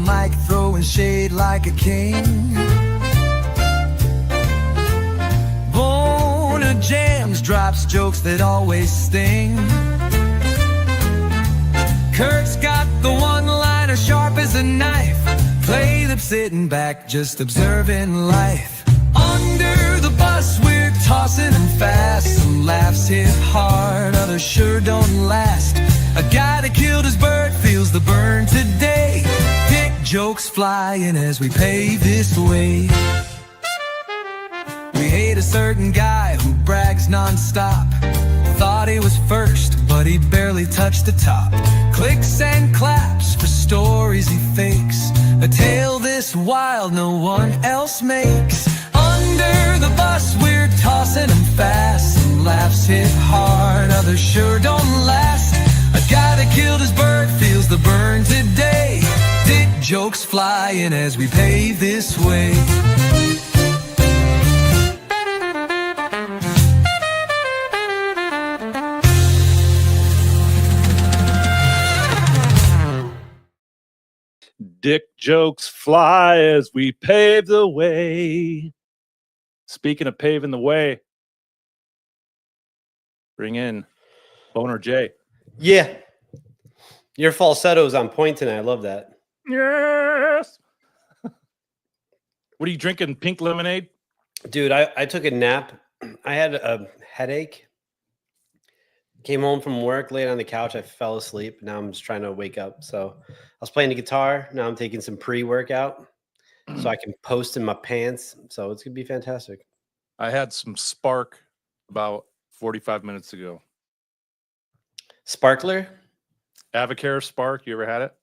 the mic, throwing shade like a king. Boner jams, drops jokes that always sting. Kurt's got the one-liner sharp as a knife. Play them sitting back, just observing life. Under the bus, we're tossing them fast. Some laughs hit hard, others sure don't last. A guy that killed his bird feels the burn today. Dick jokes flying as we pave this way. We hate a certain guy who brags non-stop. Thought he was first, but he barely touched the top. Clicks and claps for stories he fakes. A tale this wild no one else makes. Under the bus, we're tossing them fast. Some laughs hit hard, others sure don't last. A guy that killed his bird feels the burn today. Dick jokes flying as we pave this way. Dick jokes fly as we pave the way. Speaking of paving the way, bring in Boner J. Yeah. Your falsetto is on point tonight. I love that. Yes. What are you drinking? Pink lemonade? Dude, I took a nap. I had a headache. Came home from work, laid on the couch. I fell asleep. Now I'm just trying to wake up. So I was playing the guitar. Now I'm taking some pre-workout so I can post in my pants. So it's going to be fantastic. I had some Spark about 45 minutes ago. Sparkler? Avocare Spark. You ever had it?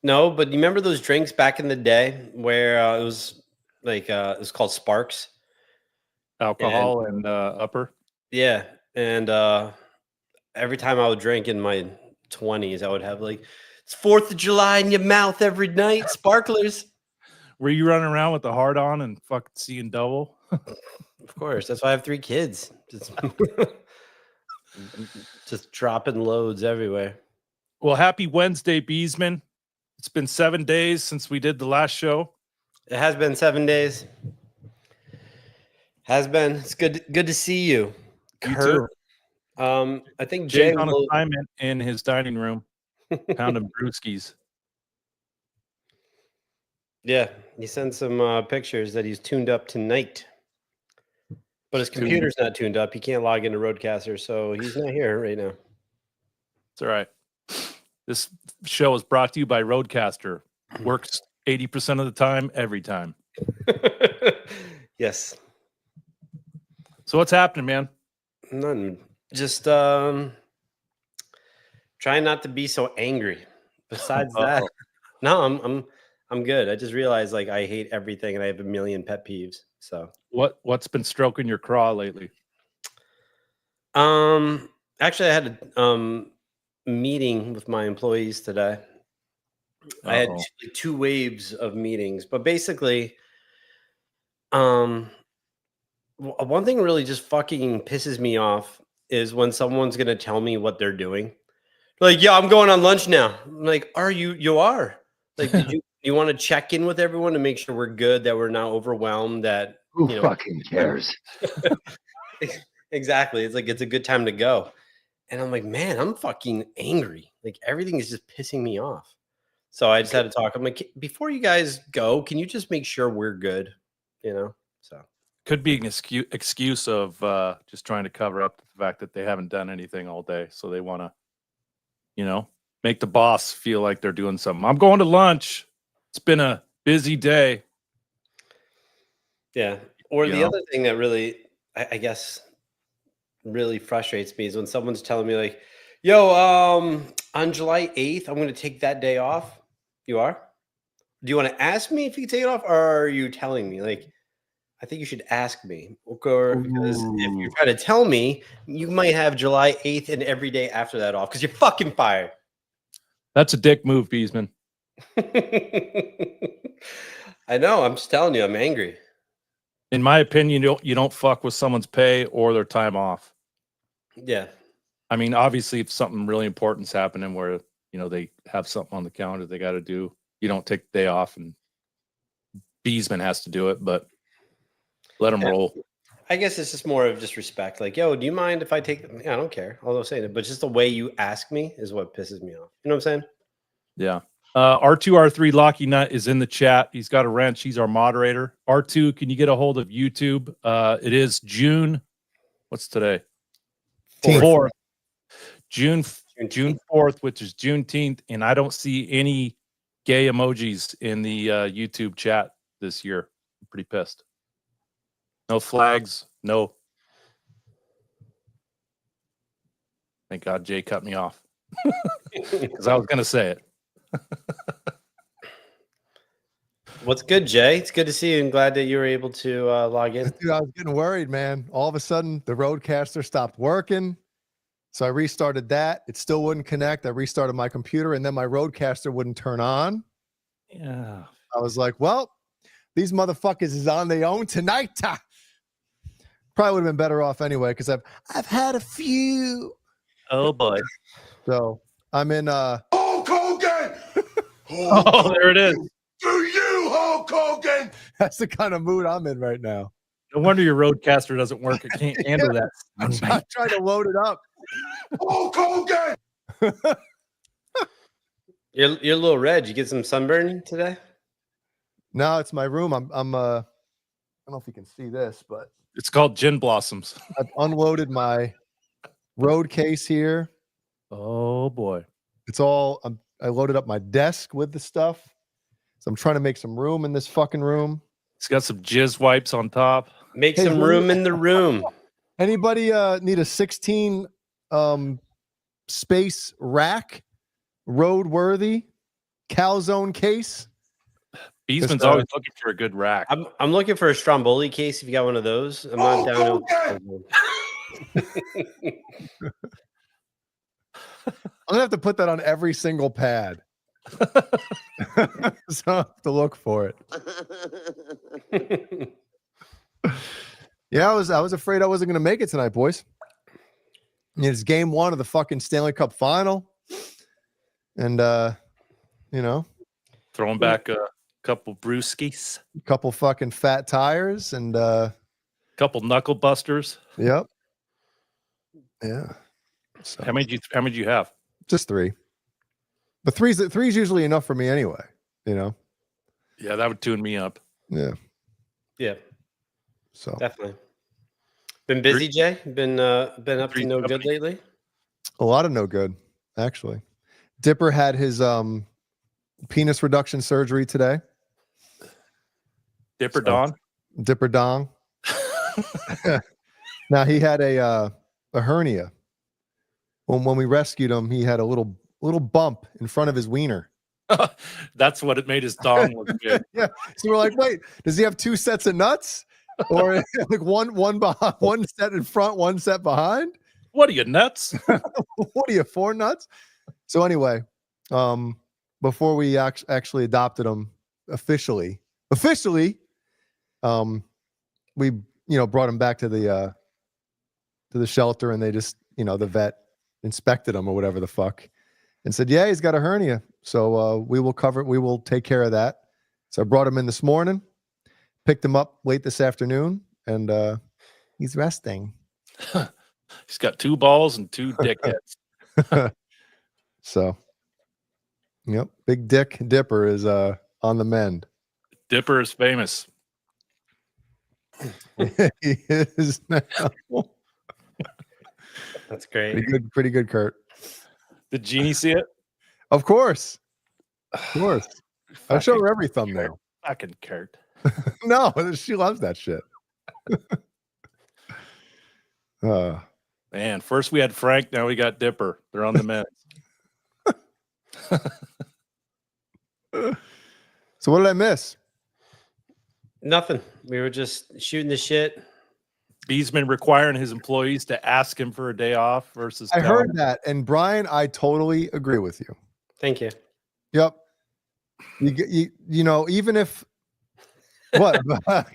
No, but you remember those drinks back in the day where it was like it was called Sparks? Alcohol and upper? Yeah. And every time I would drink in my 20s, I would have like, it's 4th of July in your mouth every night, sparklers. Were you running around with the heart on and fucking seeing double? Of course. That's why I have 3 kids. Just dropping loads everywhere. Well, happy Wednesday, Beesman. It's been 7 days since we did the last show. It has been 7 days. Has been. It's good to see you, Kurt. I think Jay Jay's on assignment in his dining room, pounding brewskis. Yeah, he sent some pictures that he's tuned up tonight. But his computer's not tuned up. He can't log into Roadcaster, so he's not here right now. It's all right. This show is brought to you by Roadcaster. Works 80% of the time, every time. Yes. So what's happening, man? None. Just trying not to be so angry. Besides that, no, I'm good. I just realized like I hate everything and I have a million pet peeves. So what's been stroking your craw lately? Actually I had a meeting with my employees today. I had two waves of meetings, but basically one thing really just fucking pisses me off is when someone's going to tell me what they're doing. Like, yeah, I'm going on lunch now. I'm like, you are like, did you want to check in with everyone to make sure we're good, that we're not overwhelmed, that who fucking cares? Exactly. It's like, it's a good time to go. And I'm like, man, I'm fucking angry. Like everything is just pissing me off. So I just had to talk. I'm like, before you guys go, can you just make sure we're good? You know? So could be an excuse of just trying to cover up the fact that they haven't done anything all day. So they want to, make the boss feel like they're doing something. I'm going to lunch. It's been a busy day. Yeah. Or the other thing that really, I guess, really frustrates me is when someone's telling me like, yo, on July 8th, I'm going to take that day off. You are? Do you want to ask me if you can take it off, or are you telling me? Like, I think you should ask me. Because if you're trying to tell me, you might have July 8th and every day after that off because you're fucking fired. That's a dick move, Beesman. I know. I'm just telling you, I'm angry. In my opinion, you don't fuck with someone's pay or their time off. Yeah. I mean, obviously, if something really important's happening where, they have something on the calendar they got to do, you don't take the day off, and Beesman has to do it, but let him roll. I guess it's just more of just respect. Like, yo, do you mind if I take them? Yeah, I don't care. Although saying it, but just the way you ask me is what pisses me off. You know what I'm saying? Yeah. R2R3 Locky Nut is in the chat. He's got a wrench. He's our moderator. R2, can you get a hold of YouTube? It is June. What's today? 4th. June 4th, which is Juneteenth, and I don't see any gay emojis in the YouTube chat this year. I'm pretty pissed. No flags. No. Thank God Jay cut me off because I was going to say it. What's good, Jay? It's good to see you and glad that you were able to log in. Dude, I was getting worried, man. All of a sudden, the Roadcaster stopped working. So I restarted that. It still wouldn't connect. I restarted my computer, and then my Roadcaster wouldn't turn on. Yeah. I was like, well, these motherfuckers is on their own tonight. Probably would have been better off anyway, because I've had a few. Oh, boy. So I'm in Hulk Hogan! Oh, there it is. Do you, Hulk Hogan? that's the kind of mood I'm in right now. No wonder your Roadcaster doesn't work. It can't handle that. I'm trying to load it up. Hulk Hogan! You're a little red. You get some sunburn today? No, it's my room. I don't know if you can see this, but It's called Gin Blossoms. I've unloaded my road case here. Oh boy. It's all I loaded up my desk with the stuff. So I'm trying to make some room in this fucking room. It's got some jizz wipes on top. Make Hey, some room in the room. Anybody need a 16 space rack, roadworthy calzone case? Beesman's Just, always looking for a good rack. I'm looking for a Stromboli case if you got one of those. I'm not down. I'm gonna have to put that on every single pad. So I have to look for it. Yeah, I was afraid I wasn't gonna make it tonight, boys. It's game 1 of the fucking Stanley Cup final. And you know, Throwing back a couple brewskis, a couple fucking fat tires and couple knuckle busters. yep. Yeah. So How many do you have? just 3. But three's usually enough for me anyway, you know. Yeah, that would tune me up. Yeah. Yeah, So definitely. Been busy, Jay? Been up to no good lately? a lot of no good, actually. Dipper had his penis reduction surgery today. Dipper So- Dawn. Dipper dong. Now he had a hernia. When we rescued him, he had a little bump in front of his wiener. That's what it made his dong look big. Yeah. So we're like, wait, does he have 2 sets of nuts? Or like one behind, one set in front, one set behind? What are you, nuts? What are you, 4 nuts? So anyway, before we actually adopted him officially, we brought him back to the shelter, and they just the vet inspected him or whatever the fuck, and said, yeah, he's got a hernia. So we will take care of that. So I brought him in this morning, picked him up late this afternoon, and he's resting. He's got 2 balls and 2 dickheads. So, yep, Big Dick Dipper is on the mend. Dipper is famous. He is now. That's great. Pretty good, Kurt. Did Jeannie see it? Of course. I show her every thumbnail. Fucking Kurt. No, she loves that shit. Man, first we had Frank, now we got Dipper. They're on the mend. So what did I miss? Nothing. We were just shooting the shit. Beesman requiring his employees to ask him for a day off versus I tell heard him. that, and Brian, I totally agree with you. Thank you. Yep. You know, even if what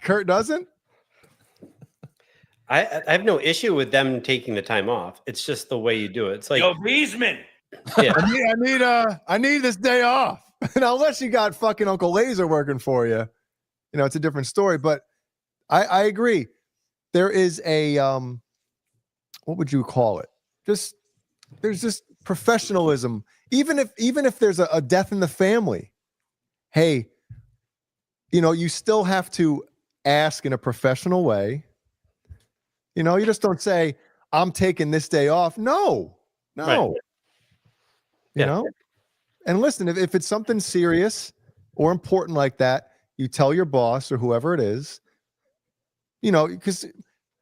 Kurt doesn't. I have no issue with them taking the time off. It's just the way you do it. It's like, Yo, Beesman. yeah, I need this day off. Now, unless you got fucking Uncle Laser working for you, you know, it's a different story. But I agree. There is a what would you call it? There's just professionalism. Even if there's a death in the family, hey, you know, you still have to ask in a professional way. You know, you just don't say, I'm taking this day off. No. Right. You Yeah. know? And listen, if it's something serious or important like that, you tell your boss or whoever it is, you know, because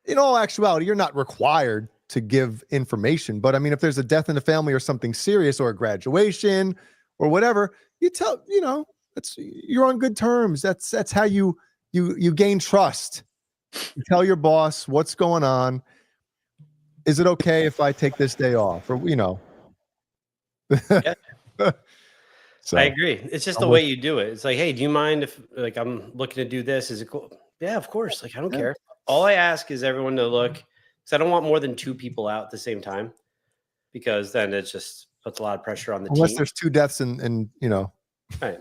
in all actuality, you're not required to give information. But I mean, if there's a death in the family or something serious or a graduation or whatever, you tell, you know, you're on good terms. That's how you gain trust. You tell your boss what's going on. Is it okay if I take this day off? Or, you know. Yeah. So I agree. It's just the way you do it. It's like, hey, do you mind if like I'm looking to do this? Is it cool? Yeah, of course. Like I don't care. All I ask is everyone to look because I don't want more than 2 people out at the same time because then it just puts a lot of pressure on the unless team. there's 2 deaths and you know. Right.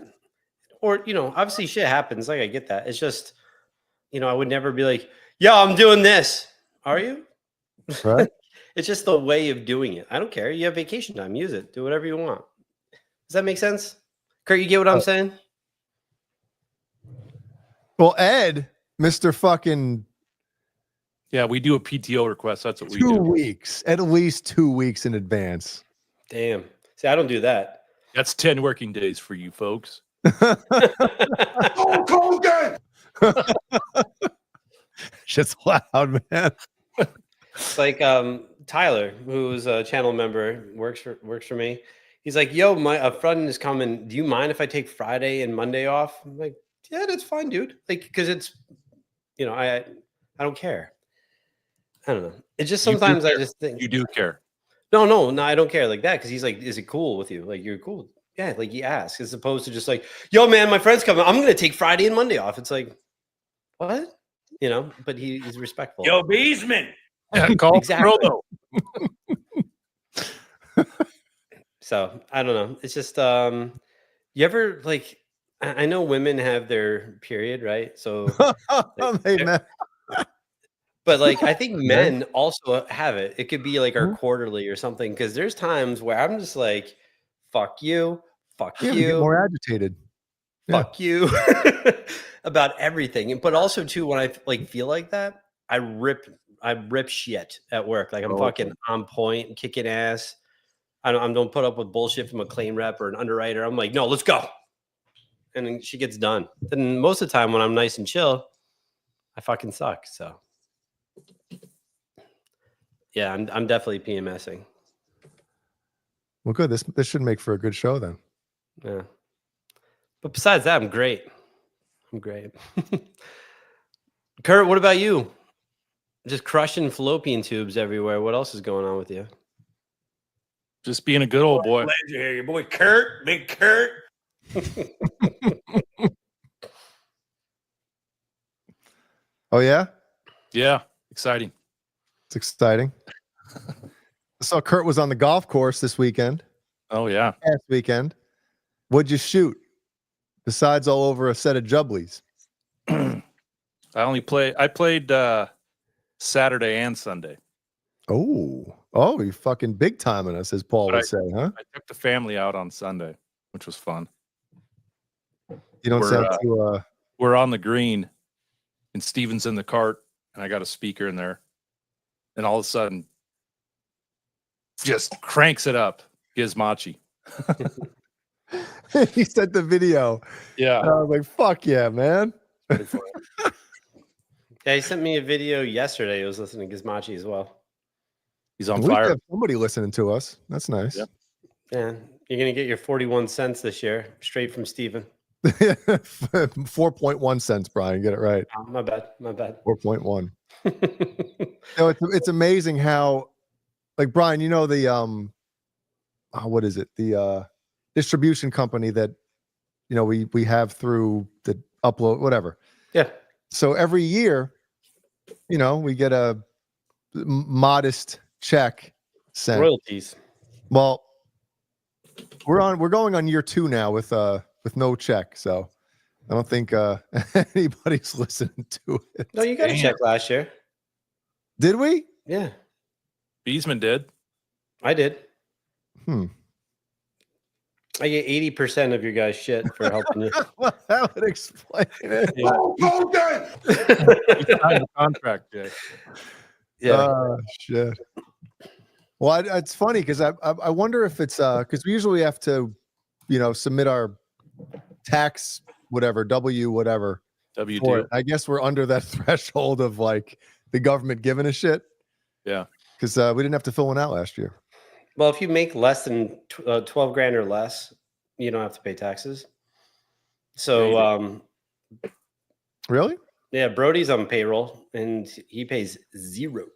Or, you know, obviously shit happens. Like I get that. It's just, you know, I would never be like, yo, I'm doing this. Are you? Right. It's just the way of doing it. I don't care. You have vacation time. Use it. Do whatever you want. Does that make sense? Kurt, you get what I'm saying? Well, Ed, Mr. fucking Yeah, we do a PTO request. That's what we 2 do. weeks, at least 2 weeks in advance. Damn. See, I don't do that. That's 10 working days for you folks. Hulk Hogan! Shit's loud, man. It's like Tyler, who's a channel member, works for me. He's like, yo, a friend is coming. Do you mind if I take Friday and Monday off? I'm like, yeah, that's fine, dude. Like, because it's, you know, I don't care. I don't know. It's just sometimes I just think You do care. no, I don't care like that. Because he's like, is it cool with you? Like, you're cool. Yeah, like he asks, as opposed to just like, yo, man, my friend's coming. I'm gonna take Friday and Monday off. It's like, what? You know, but he's respectful. Yo, Beesman. Yeah, call Exactly. Rolo. So I don't know. It's just you ever like I know women have their period, right? So Hey, man. but like I think men also have it. It could be like our quarterly or something because there's times where I'm just like, fuck you, fuck Yeah, we get you, more agitated. fuck you about everything. But also too, when I like feel like that, I rip shit at work. Like I'm fucking on point, kicking ass. I don't put up with bullshit from a claim rep or an underwriter. I'm like, no, let's go. And then she gets done. Then most of the time when I'm nice and chill, I fucking suck. So yeah, I'm definitely PMSing. Well, good. This should make for a good show then. Yeah. But besides that, I'm great. Kurt, what about you? Just crushing fallopian tubes everywhere. What else is going on with you? Just being a good old boy. Glad you're here, your boy Kurt, big Kurt. Oh yeah, Yeah, exciting. it's exciting. I saw Kurt was on the golf course this weekend. Oh yeah. Last weekend. What'd you shoot? Besides all over a set of jubblies. I played Saturday and Sunday. Oh, you fucking big timing us, as Paul would say, huh? I took the family out on Sunday, which was fun. You don't sound too We're on the green and Steven's in the cart and I got a speaker in there. And all of a sudden just cranks it up, Gizmachi. he sent the video. Yeah. And I was like, fuck yeah, man. Yeah, he sent me a video yesterday. He was listening to Gizmachi as well. He's on We fire. have somebody listening to us. That's nice. Yeah. Yeah, you're going to get your 41 cents this year, straight from Steven. 4.1 cents, Brian. Get it right. Oh, my bad. 4.1. No, it's amazing how, like, Brian, you know, the what is it? The distribution company that, you know, we have through the upload, whatever. Yeah. So every year, you know, we get a modest check sent. Royalties. Well, we're going on year 2 now with with no check. So I don't think anybody's listening to it. No, you got a Damn. check last year. Did we? Yeah, Beesman did. I did. Hmm. I get 80% of your guys' shit for helping you. Well, that would explain it. Hulk Hogan! You signed the contract, Jay. Yeah. Shit. Well, it's funny because I wonder if it's because we usually have to, submit our tax whatever W2. for it. I guess we're under that threshold of like the government giving a shit Yeah. because we didn't have to fill one out last year. Well, if you make less than 12 grand or less, you don't have to pay taxes. So, Really? yeah, Brody's on payroll and he pays 0.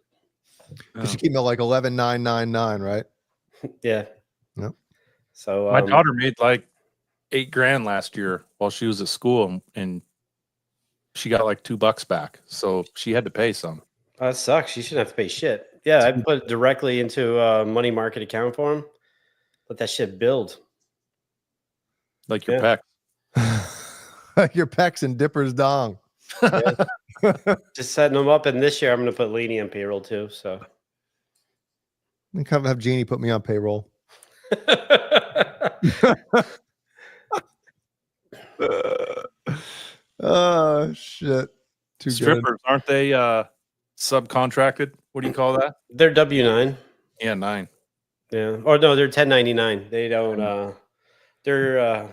Because you keep them at like 11,999, right? Yeah. Yep. So My daughter made like $8 grand last year while she was at school, and she got like $2 back. So she had to pay some. that sucks. You shouldn't have to pay shit. Yeah, I put it directly into a money market account for him. Let that shit build. Like your Yeah. pecs. Your pecs and Dipper's dong. Just setting them up. And this year I'm going to put Laney on payroll too. So And kind of have Jeannie put me on payroll. Oh shit! Too good. Strippers, aren't they subcontracted? What do you call that? they're W-9. Yeah, 9. Yeah. Or no, they're 1099. They don't, they're,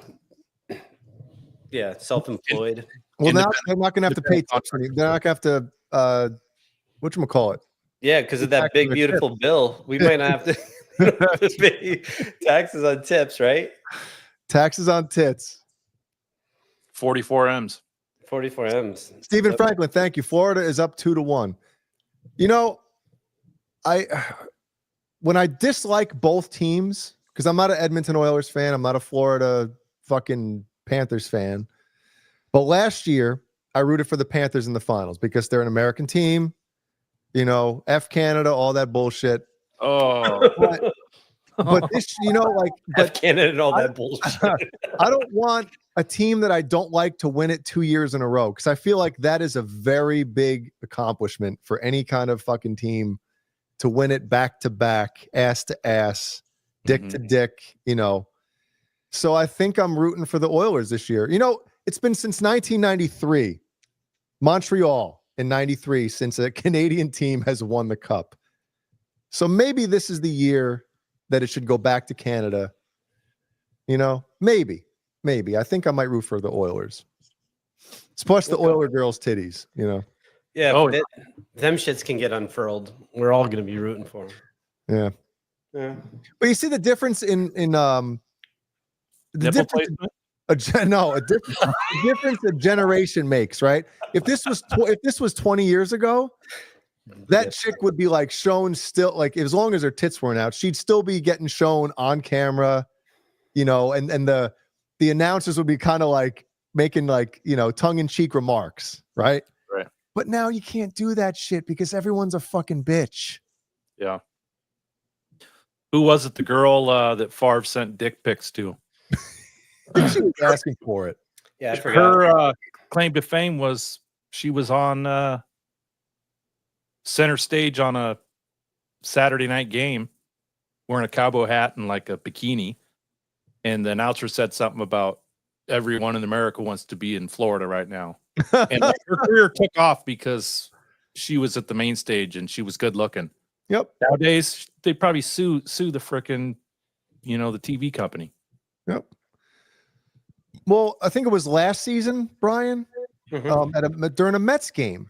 yeah, self-employed. Well, now they're not going to have to pay tax. They're not going to have to. Whatchamacallit? Yeah, because of that big, beautiful bill. We might not have to pay taxes on tips, right? Taxes on tits. 44 M's. 44 M's. Stephen Franklin, thank you. Florida is up 2-1. When I dislike both teams, because I'm not an Edmonton Oilers fan, I'm not a Florida fucking Panthers fan. But last year, I rooted for the Panthers in the finals because they're an American team. F Canada, all that bullshit. Oh, But this, F Canada and all that bullshit. I don't want a team that I don't like to win it 2 years in a row because I feel like that is a very big accomplishment for any kind of fucking team to win it back to back, ass to ass, dick to dick, So I think I'm rooting for the Oilers this year. It's been since 1993, Montreal in 93, since a Canadian team has won the cup. So maybe this is the year that it should go back to Canada. Maybe. I think I might root for the Oilers. Plus the Oiler girls' titties, Yeah, Oh, them shits can get unfurled. We're all going to be rooting for them. Yeah. But you see the difference in the nipple difference, placement? a difference a generation makes, right? If this was 20 years ago, that chick would be like shown still, like as long as her tits weren't out, she'd still be getting shown on camera, and the announcers would be kind of like making like, tongue-in-cheek remarks, right? Right. But now you can't do that shit because everyone's a fucking bitch. Yeah. Who was it? The girl that Favre sent dick pics to? She was asking for it. Yeah, I forgot. Her claim to fame was she was on center stage on a Saturday night game wearing a cowboy hat and like a bikini. And the announcer said something about everyone in America wants to be in Florida right now. And her career took off because she was at the main stage and she was good looking. Yep. Nowadays, they probably sue the frickin', the TV company. Yep. Well, I think it was last season, Brian, during a Mets game.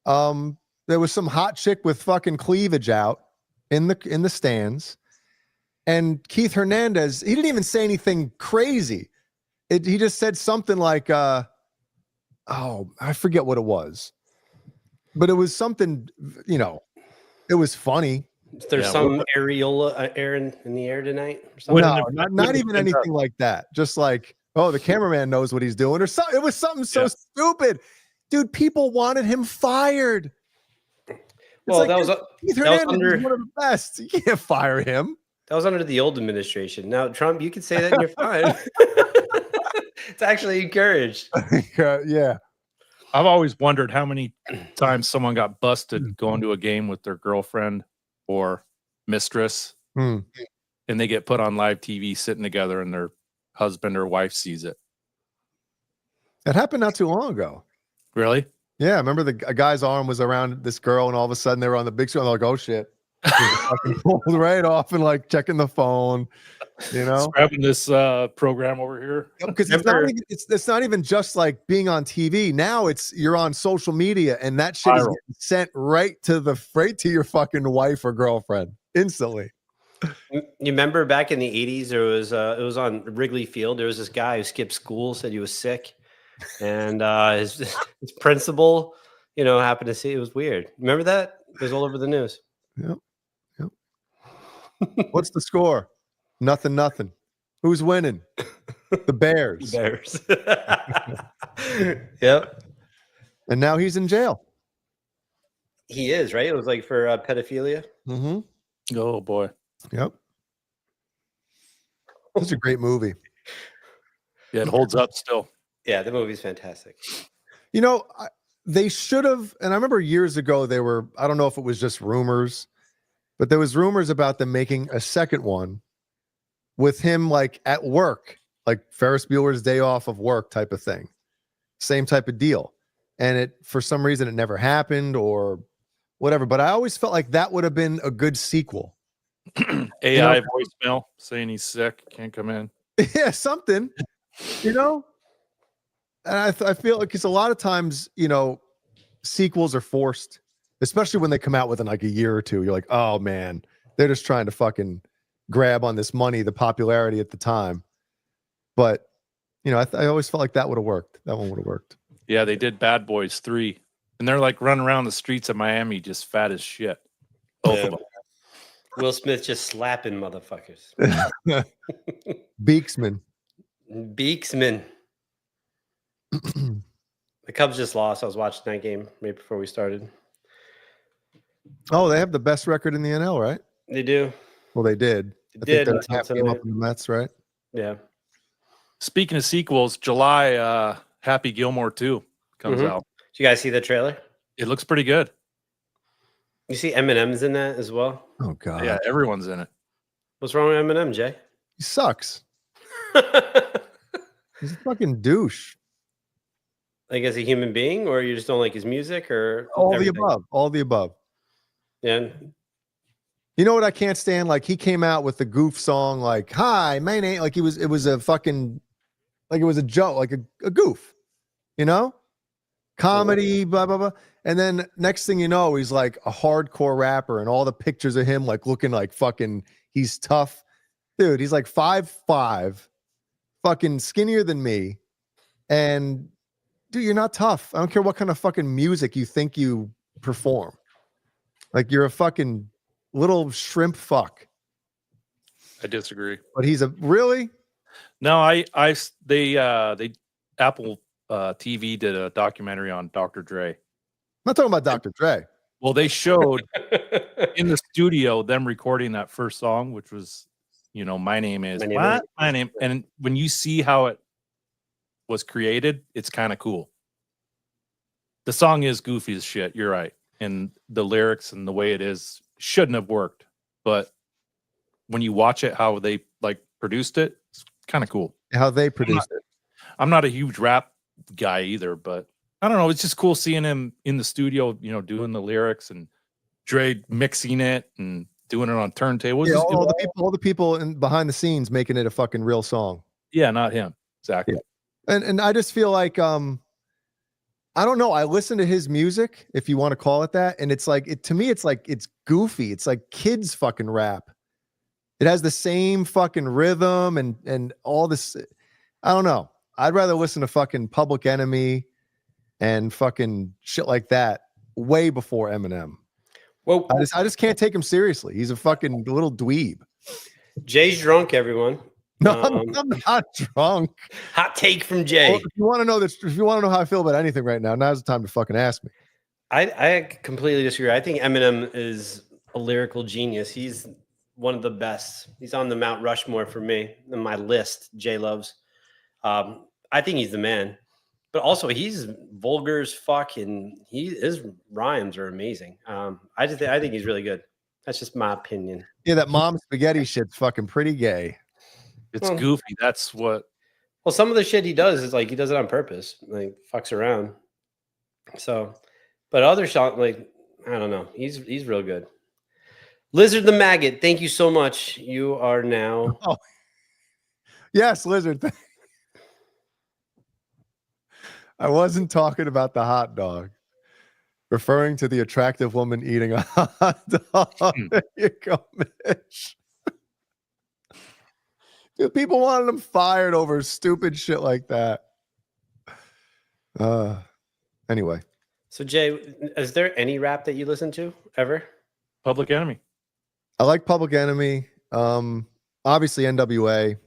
There was some hot chick with fucking cleavage out in the stands, and Keith Hernandez, he didn't even say anything crazy. He just said something like, I forget what it was, but it was something, it was funny. There's some areola air in the air tonight. Or something? No, not even anything like that. Just like, oh, the cameraman knows what he's doing, or something. It was something so stupid, dude. People wanted him fired. Well, like, that was Keith Hernandez is one of the best. You can't fire him. That was under the old administration. Now, Trump, you could say that and you're fine. It's actually encouraged. Yeah. I've always wondered how many times someone got busted going to a game with their girlfriend or mistress, Hmm. and they get put on live TV sitting together, and their husband or wife sees it. It happened not too long ago. Really? Yeah, remember a guy's arm was around this girl, and all of a sudden they were on the big screen. They're like, "Oh shit!" Fucking pulled right off and like checking the phone. You know, Grabbing this program over here. because it's not even just like being on TV. Now you're on social media, and that shit is Viral. getting sent right to your fucking wife or girlfriend instantly. You remember back in the 80s, there was it was on Wrigley Field. There was this guy who skipped school, said he was sick, and his principal, happened to see it. Was weird. Remember that? It was all over the news. Yep. What's the score? Nothing. Who's winning? The Bears. Bears. Yep. And now he's in jail. He is, right? It was like for pedophilia. Mm-hmm. Oh boy. Yep. Such a great movie. Yeah, it holds up still. Yeah, the movie's fantastic. They should have, and I remember years ago I don't know if it was just rumors, but there was rumors about them making a second one with him like at work, like Ferris Bueller's Day Off of Work type of thing. Same type of deal. And for some reason it never happened or whatever, but I always felt like that would have been a good sequel. AI voicemail saying he's sick, can't come in. Yeah, something, And I feel like it's a lot of times, sequels are forced, especially when they come out within like a year or two. You're like, oh man, they're just trying to fucking grab on this money, the popularity at the time. But, I always felt like that would have worked. That one would have worked. Yeah, they did Bad Boys 3, and they're like running around the streets of Miami just fat as shit. Both of them. Will Smith just slapping motherfuckers. Beaksman. Beaksman. The Cubs just lost. I was watching that game right before we started. Oh, they have the best record in the NL, right? They do. Well, they did. I think they're half game up in the Mets, right? Yeah. Speaking of sequels, July, Happy Gilmore 2 comes out. Did you guys see the trailer? It looks pretty good. You see Eminem's in that as well? Oh, God. Yeah, everyone's in it. What's wrong with Eminem, Jay? He sucks. He's a fucking douche. Like as a human being, or you just don't like his music, or All everything? the above. All the above. Yeah. You know what I can't stand? Like he came out with the goof song, like "Hi, my name." Like it was a fucking, like it was a joke, like a goof, comedy, blah blah blah. And then next thing you know, he's like a hardcore rapper, and all the pictures of him like looking like fucking, he's tough, dude. He's like 5'5", fucking skinnier than me, and dude, you're not tough. I don't care what kind of fucking music you think you perform. Like you're a fucking little shrimp fuck. I disagree. But he's really? No, they Apple TV did a documentary on Dr. Dre. I'm not talking about Dr. Dre. Well, they showed in the studio them recording that first song, which was, my name is my name. And when you see how it was created, it's kind of cool. The song is goofy as shit. You're right. And the lyrics and the way it is shouldn't have worked. But when you watch it, how they like produced it, it's kind of cool. How they produced it. I'm not a huge rap guy either, but I don't know. It's just cool seeing him in the studio, doing the lyrics and Dre mixing it and doing it on turntables. Yeah, all the people behind the scenes making it a fucking real song. Yeah, not him. Exactly. Yeah. And I just feel like I don't know. I listen to his music, if you want to call it that, and it's like to me, it's like it's goofy. It's like kids fucking rap. It has the same fucking rhythm and all this. I don't know. I'd rather listen to fucking Public Enemy and fucking shit like that way before Eminem. Well, I just can't take him seriously. He's a fucking little dweeb. Jay's drunk, everyone. No, I'm not drunk. Hot take from Jay. Well, if you want to know this, if you want to know how I feel about anything right now, now's the time to fucking ask me. I completely disagree. I think Eminem is a lyrical genius. He's one of the best. He's on the Mount Rushmore for me in my list. Jay loves. I think he's the man. But also, he's vulgar as fuck, and his rhymes are amazing. I think he's really good. That's just my opinion. Yeah, that mom spaghetti shit's fucking pretty gay. It's goofy. That's what. Well, some of the shit he does is like he does it on purpose, like fucks around. So, but other shot, like I don't know, he's real good. Lizard the Maggot, thank you so much. You are now. Oh, yes, Lizard. I wasn't talking about the hot dog, referring to the attractive woman eating a hot dog. There you go, Mitch. Dude, people wanted him fired over stupid shit like that. Anyway. So Jay, is there any rap that you listen to ever? Public Enemy. I like Public Enemy. Obviously NWA.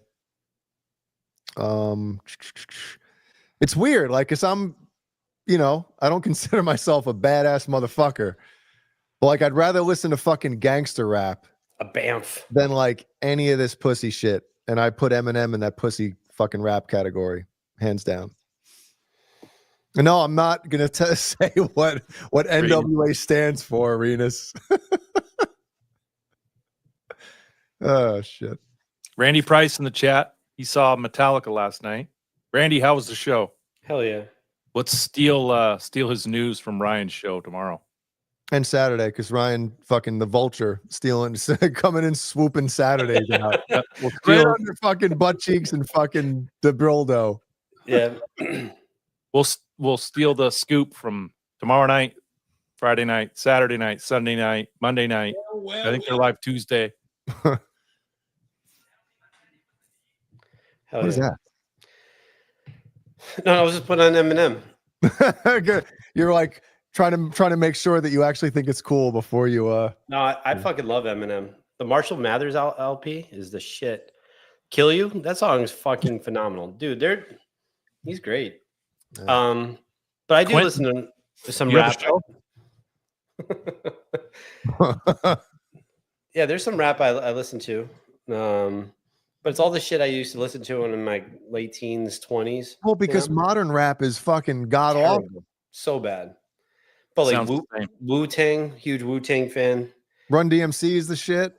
It's weird, like, cause I'm, I don't consider myself a badass motherfucker, but like, I'd rather listen to fucking gangster rap A Bamf. than like any of this pussy shit. And I put Eminem in that pussy fucking rap category, hands down. No, I'm not gonna say what NWA stands for, Arenas. Oh shit. Randy Price in the chat. He saw Metallica last night. Randy, how was the show? Hell yeah. Let's steal his news from Ryan's show tomorrow. And Saturday, because Ryan fucking the vulture stealing, coming in swooping Saturdays out. We'll Right steal, on your fucking butt cheeks and fucking the brildo. Yeah. we'll steal the scoop from tomorrow night, Friday night, Saturday night, Sunday night, Monday night. I think they're live Tuesday. Hell What is yeah. that? No, I was just putting on Eminem. You're like trying to make sure that you actually think it's cool before you No, I fucking love Eminem. The Marshall Mathers LP is the shit. Kill You, that song is fucking phenomenal, dude. He's great. Yeah. But I do Quentin, listen to some you have rap. a show? Yeah, there's some rap I listen to. But it's all the shit I used to listen to in my late teens, 20s. Well, because modern rap is fucking god awful. Terrible. So bad. But like Sounds the same. Wu-Tang, huge Wu-Tang fan. Run DMC is the shit.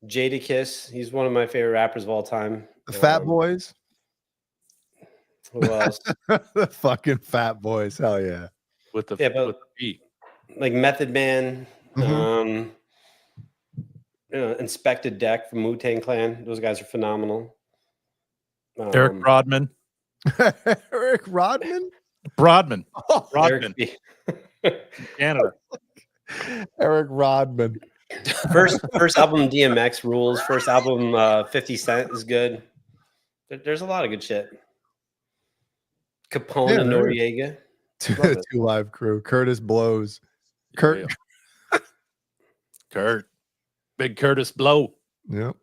Jadakiss, he's one of my favorite rappers of all time. The Fat Boys. Who else? The fucking Fat Boys. Hell yeah. With the beat. Like Method Man, Inspected Deck from Wu-Tang Clan. Those guys are phenomenal. Eric Rodman. Eric Rodman? Rodman. Oh, Rodman. Canada. Eric Rodman. First album DMX rules. First album 50 Cent is good. There's a lot of good shit. Capone and Noriega. Two Live Crew. Curtis Blows. Kurt. Big Curtis Blow. Yep.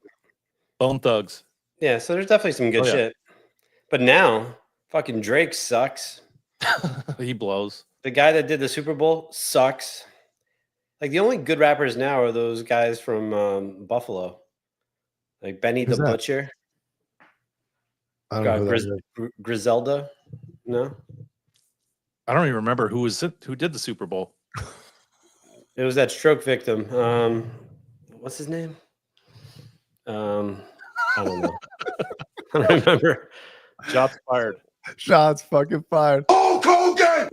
Bone Thugs. Yeah, so there's definitely some good shit. But now, fucking Drake sucks. He blows. The guy that did the Super Bowl sucks. Like the only good rappers now are those guys from Buffalo, like Benny the Butcher. I don't know. Griselda. No, I don't even remember who did the Super Bowl. it was that stroke victim. What's his name? I don't know. I don't remember. Shots fired. Shots fucking fired. Hulk Hogan!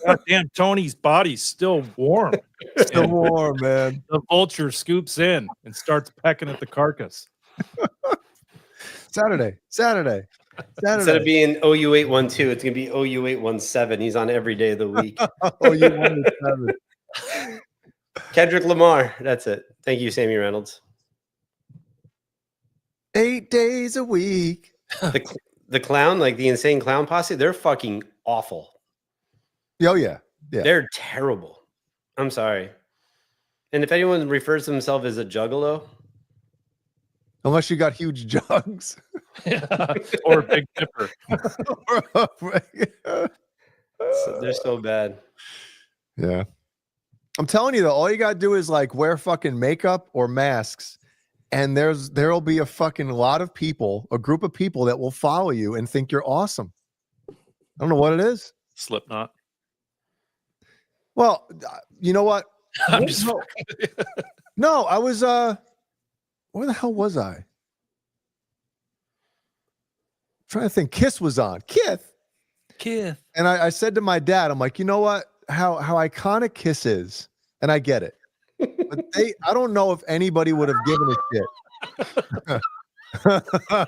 God damn, Tony's body's still warm. Still warm, man. The vulture scoops in and starts pecking at the carcass. Saturday. Instead of being OU812, it's gonna be OU817. He's on every day of the week. OU117. Kendrick Lamar. That's it. Thank you, Sammy Reynolds. 8 days a week. The clown, like the Insane Clown Posse, they're fucking awful. Oh yeah. Yeah. They're terrible. I'm sorry. And if anyone refers to themselves as a juggalo, Unless you got huge jugs. Or a big dipper. they're so bad. Yeah. I'm telling you though, all you gotta do is like wear fucking makeup or masks, and there'll be a fucking lot of people, a group of people that will follow you and think you're awesome. don't know what it is. Slipknot. Well, you know what? I'm just No, I was where the hell was I? Trying to think. Kiss was on. Kith. And I said to my dad, I'm like, you know what? How iconic Kiss is, and I get it. But I don't know if anybody would have given a shit. I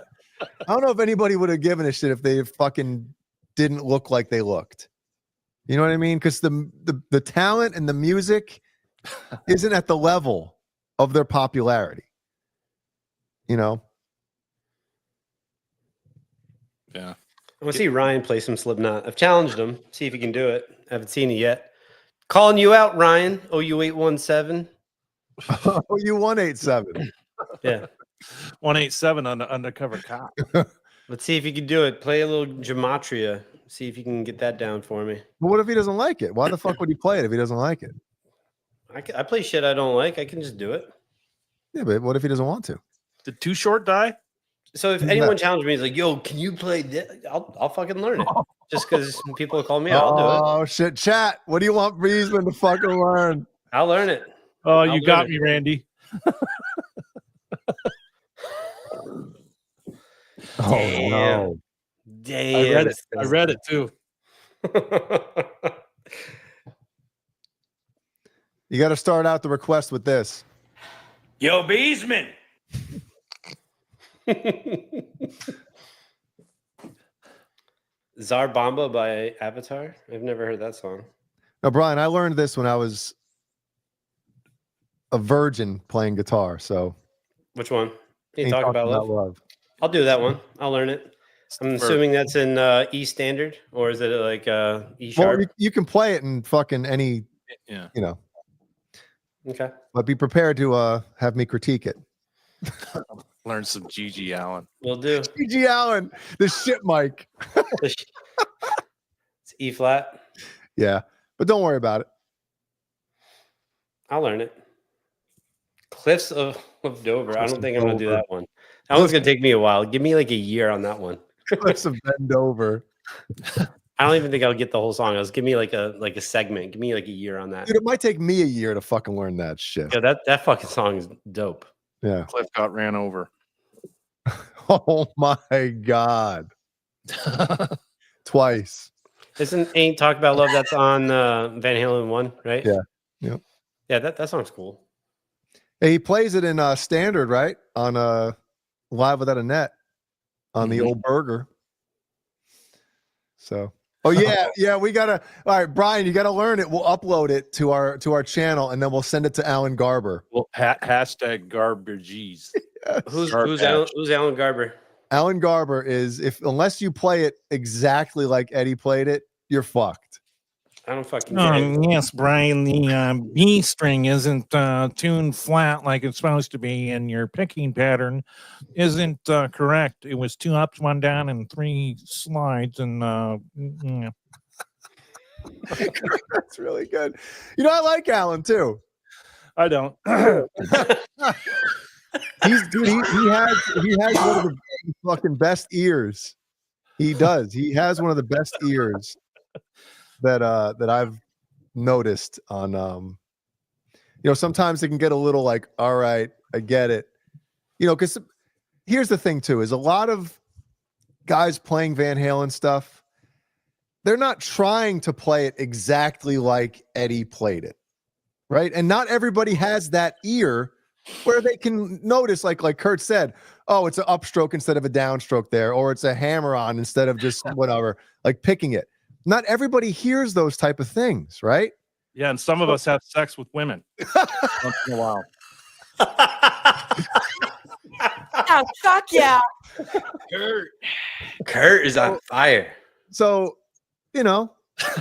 don't know if anybody would have given a shit if they fucking didn't look like they looked. You know what I mean? Because the talent and the music isn't at the level of their popularity. You know? Yeah. I want to see Ryan play some Slipknot. I've challenged him. See if he can do it. I haven't seen it yet. Calling you out, Ryan. OU817. You 187. Yeah. 187 on the undercover cop. Let's see if you can do it. Play a little gematria. See if you can get that down for me. But what if he doesn't like it? Why the fuck would he play it if he doesn't like it? I play shit I don't like. I can just do it. Yeah, but what if he doesn't want to? Did Too Short die? So if anyone challenges me, he's like, "Yo, can you play this?" I'll fucking learn it. Just because people call me out, I'll do it. Oh shit, chat. What do you want Breezeman to fucking learn? I'll learn it. Oh, I'll you got learn me, Randy. Oh Damn. no. Damn. I read it too. You got to start out the request with this. Yo, Beesman. Zarbamba by Avatar. I've never heard that song. Now, Brian, I learned this when I was a virgin playing guitar. So Which one? You Ain't talk Talking about love. love. I'll do that one. I'll learn it. I'm assuming that's in E standard, or is it like E sharp? Well, you can play it in fucking any, Yeah. you know, Okay. but be prepared to have me critique it. Learn some Gigi Allen. We'll do. G.G. Allen, the shit mic. It's E flat. Yeah, but don't worry about it. I'll learn it. Cliffs of Dover. I Cliffs don't of think I'm gonna do Dover. that one. That one's gonna take me a while. Give me like a year on that one. Cliffs of Bend Over. I don't even think I'll get the whole song. Give me like a segment. Give me like a year on that. Dude, it might take me a year to fucking learn that shit. Yeah, that fucking song is dope. Yeah. Cliff got ran over. Oh my God. Twice. Ain't Talk About Love? That's on Van Halen 1, right? Yeah. Yep. Yeah, that song's cool. Hey, he plays it in standard, right? On Live Without a Net on the old burger. So, oh yeah, we gotta. All right, Brian, you gotta learn it. We'll upload it to our channel, and then we'll send it to Alan Garber. Well, hashtag garbages. Who's Garbage. Alan Garber? Alan Garber is unless you play it exactly like Eddie played it, you're fucked. I don't fucking get it. Yes, Brian, the B string isn't tuned flat like it's supposed to be, and your picking pattern isn't correct. It was 2 ups, 1 down, and 3 slides, and yeah. That's really good. You know, I like Alan too. I don't. Dude, he has one of the fucking best ears. He does. He has one of the best ears that I've noticed on you know, sometimes it can get a little like, all right, I get it. You know, because here's the thing too, is a lot of guys playing Van Halen stuff, they're not trying to play it exactly like Eddie played it. Right. And not everybody has that ear where they can notice, like Kurt said, oh, it's an upstroke instead of a downstroke there, or it's a hammer on instead of just whatever, like picking it. Not everybody hears those type of things, right? Yeah, and some of us have sex with women once in a while. Oh, fuck yeah. Kurt is on fire. So, you know,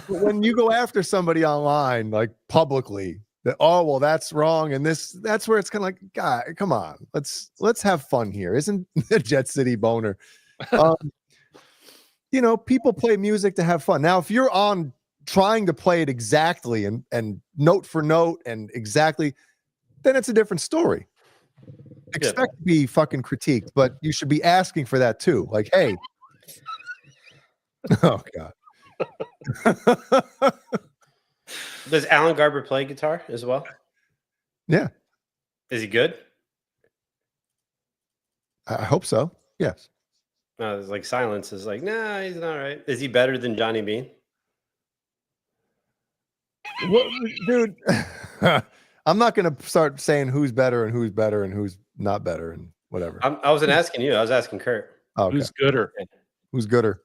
when you go after somebody online, like publicly, that, oh, well, that's wrong, and that's where it's kind of like, God, come on, let's have fun here. Isn't the Jet City boner? You know, people play music to have fun. Now, if you're on trying to play it exactly and note for note and exactly, then it's a different story. Expect to be fucking critiqued, but you should be asking for that too. Like, hey, oh God, Does Alan Garber play guitar as well? Yeah, Is he good? I hope so. Yes. No, it's like silence is like, nah, he's not right. Is he better than Johnny Bean? What, dude? I'm not gonna start saying who's better and who's not better and whatever. I wasn't asking you. I was asking Kurt. Oh, okay. Who's gooder? Who's gooder?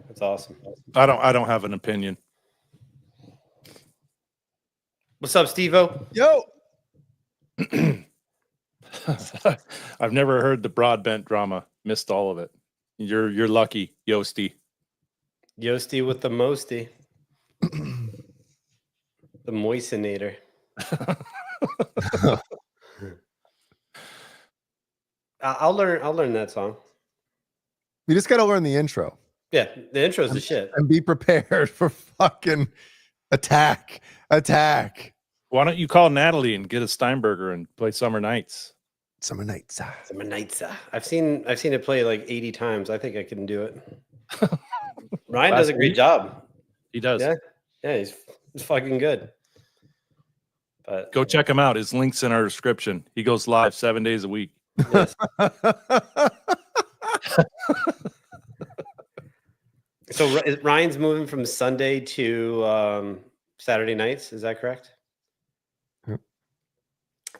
That's awesome. I don't have an opinion. What's up, Steve-O? Yo. I've never heard the broadbent drama. Missed all of it. You're lucky, Yosti. Yosti with the mosty. The moistenator. I'll learn that song. You just gotta learn the intro Yeah, the intro's the shit. and be prepared for fucking attack. Why don't you call Natalie and get a Steinberger and play Summer Nights? Summer nights. Summer Nights. I've seen it play like 80 times. I think I can do it. Ryan does a great job. He does. Yeah, he's fucking good. But Go check him out. His link's in our description. He goes live 7 days a week. yes. So Ryan's moving from Sunday to Saturday nights. Is that correct? Yep.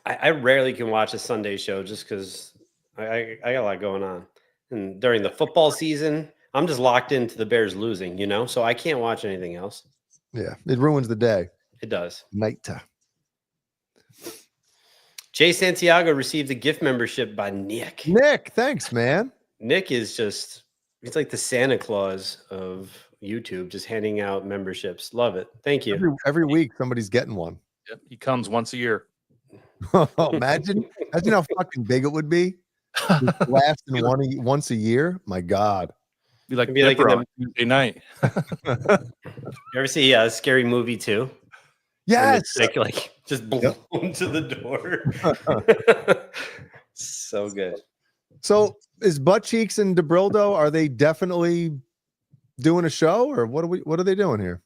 I rarely can watch a Sunday show just because I got a lot going on. And during the football season, I'm just locked into the Bears losing, so I can't watch anything else. Yeah, it ruins the day. It does. Night. Jay Santiago received a gift membership by Nick. Nick, thanks, man. Nick is he's like the Santa Claus of YouTube, just handing out memberships. Love it. Thank you. Every week somebody's getting one. Yep. He comes once a year. Imagine how fucking big it would be. Lasting once a year. My God. Be like, It'd be like in on Tuesday night. You ever see a Scary Movie 2? Yes. Like just blown to the door. So good. So is Butt Cheeks and DeBrildo, are they definitely doing a show, or what are they doing here?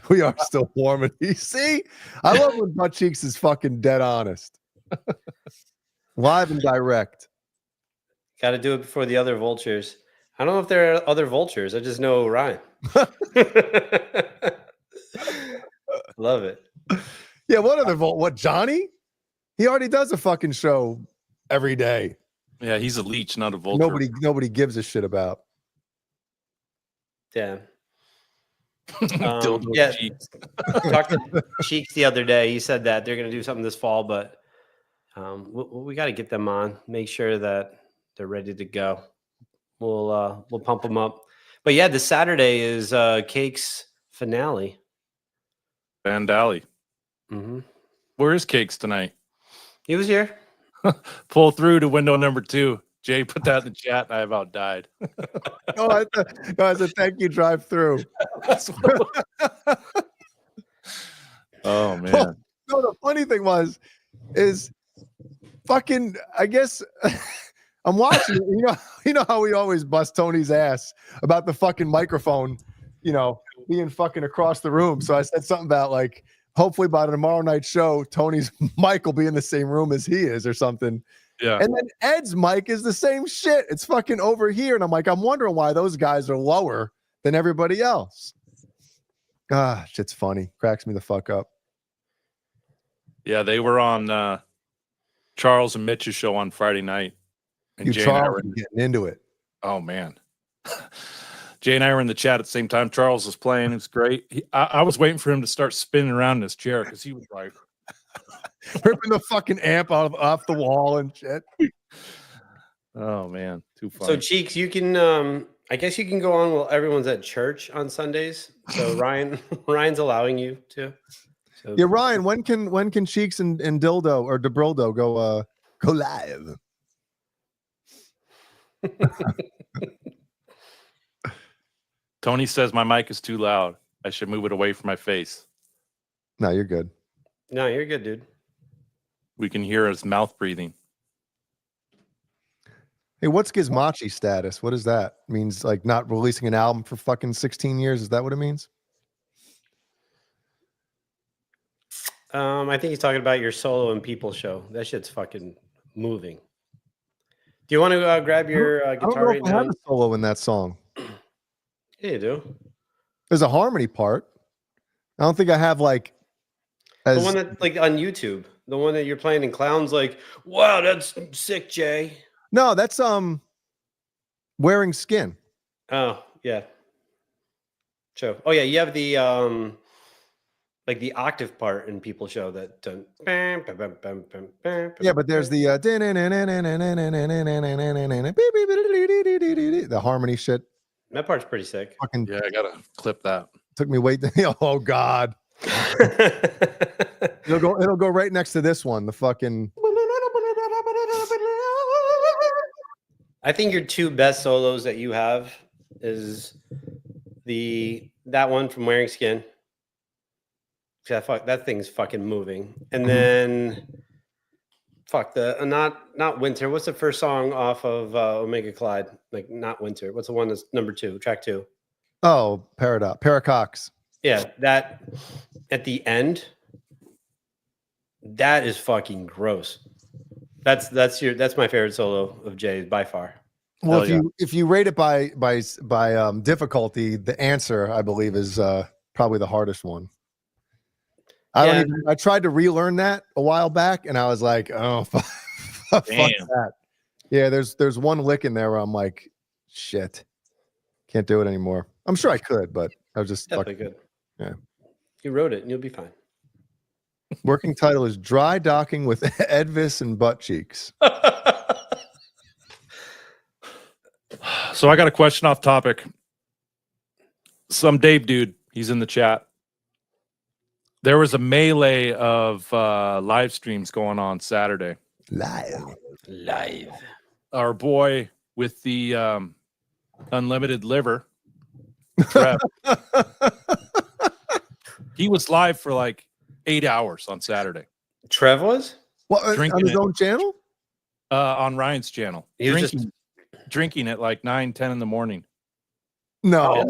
We are still warming. You see, I love when Butt Cheeks is fucking dead honest. Live and direct. Got to do it before the other vultures. I don't know if there are other vultures. I just know Ryan. Love it. Yeah, what other what Johnny? He already does a fucking show every day. Yeah, he's a leech, not a vulture. Nobody gives a shit about. Yeah. Dildo Yeah. cheeks. Talked to Cheeks the other day. He said that they're going to do something this fall, but we got to get them on. Make sure that they're ready to go. We'll pump them up. But yeah, this Saturday is Cake's finale. Vandali. Mm-hmm. Where is Cakes tonight? He was here. Pull through to window number 2. Jay put that in the chat. I about died. I said thank you, drive through. Oh man. Well, no, the funny thing is fucking, I guess I'm watching it. You know how we always bust Tony's ass about the fucking microphone, being fucking across the room. So I said something about like, hopefully by tomorrow night's show, Tony's mic will be in the same room as he is or something. Yeah. And then Ed's mic is the same shit. It's fucking over here. And I'm like, I'm wondering why those guys are lower than everybody else. Ah, shit's funny. Cracks me the fuck up. Yeah, they were on Charles and Mitch's show on Friday night. And Jay Charles and I were getting into it. Oh man. Jay and I were in the chat at the same time. Charles was playing. It was great. I was waiting for him to start spinning around in his chair because he was like ripping the fucking amp off the wall and shit. Oh man, too funny. So Cheeks, you can I guess you can go on while everyone's at church on Sundays. So Ryan's allowing you to. So, Yeah, Ryan, when can Cheeks and Dildo or DeBrildo go live? Tony says my mic is too loud. I should move it away from my face. No, you're good. No, you're good, dude. We can hear his mouth breathing. Hey, what's Gizmachi status? What does that means? Like not releasing an album for fucking 16 years? Is that what it means? I think he's talking about your solo and people show. That shit's fucking moving. Do you want to grab your I don't guitar know right if I have now? a solo in that song. Yeah, you do. There's a harmony part. I don't think I have like The one that like on YouTube, the one that you're playing in Clowns, like, wow, that's sick, Jay. No, that's Wearing Skin. Oh, yeah. Show. Oh yeah, you have the like the octave part in people show that Yeah, but there's the the harmony shit. that part's pretty sick. Fucking Yeah, I gotta clip that. took me way oh god. It'll go right next to this one. The fucking I think your two best solos that you have is that one from Wearing Skin. That thing's fucking moving. And then the not Winter. What's the first song off of Omega Clyde? Like not Winter. What's the one that's number 2, track 2? Oh, Paracox. Yeah, that at the end. That is fucking gross. That's my favorite solo of Jay's by far. Well, if you rate it by difficulty, the answer I believe is probably the hardest one. I tried to relearn that a while back, and I was like, oh, fuck that. Yeah, there's one lick in there where I'm like, shit, can't do it anymore. I'm sure I could, but I was just definitely good. Yeah, you wrote it, and you'll be fine. Working title is Dry Docking with Edvis and Butt Cheeks. So I got a question off topic. Some Dave dude, he's in the chat. There was a melee of live streams going on Saturday. Live. Our boy with the unlimited liver, Trev, he was live for like 8 hours on Saturday. Trev was? What, on his own channel? On Ryan's channel. He was drinking at like 9, 10 in the morning. No.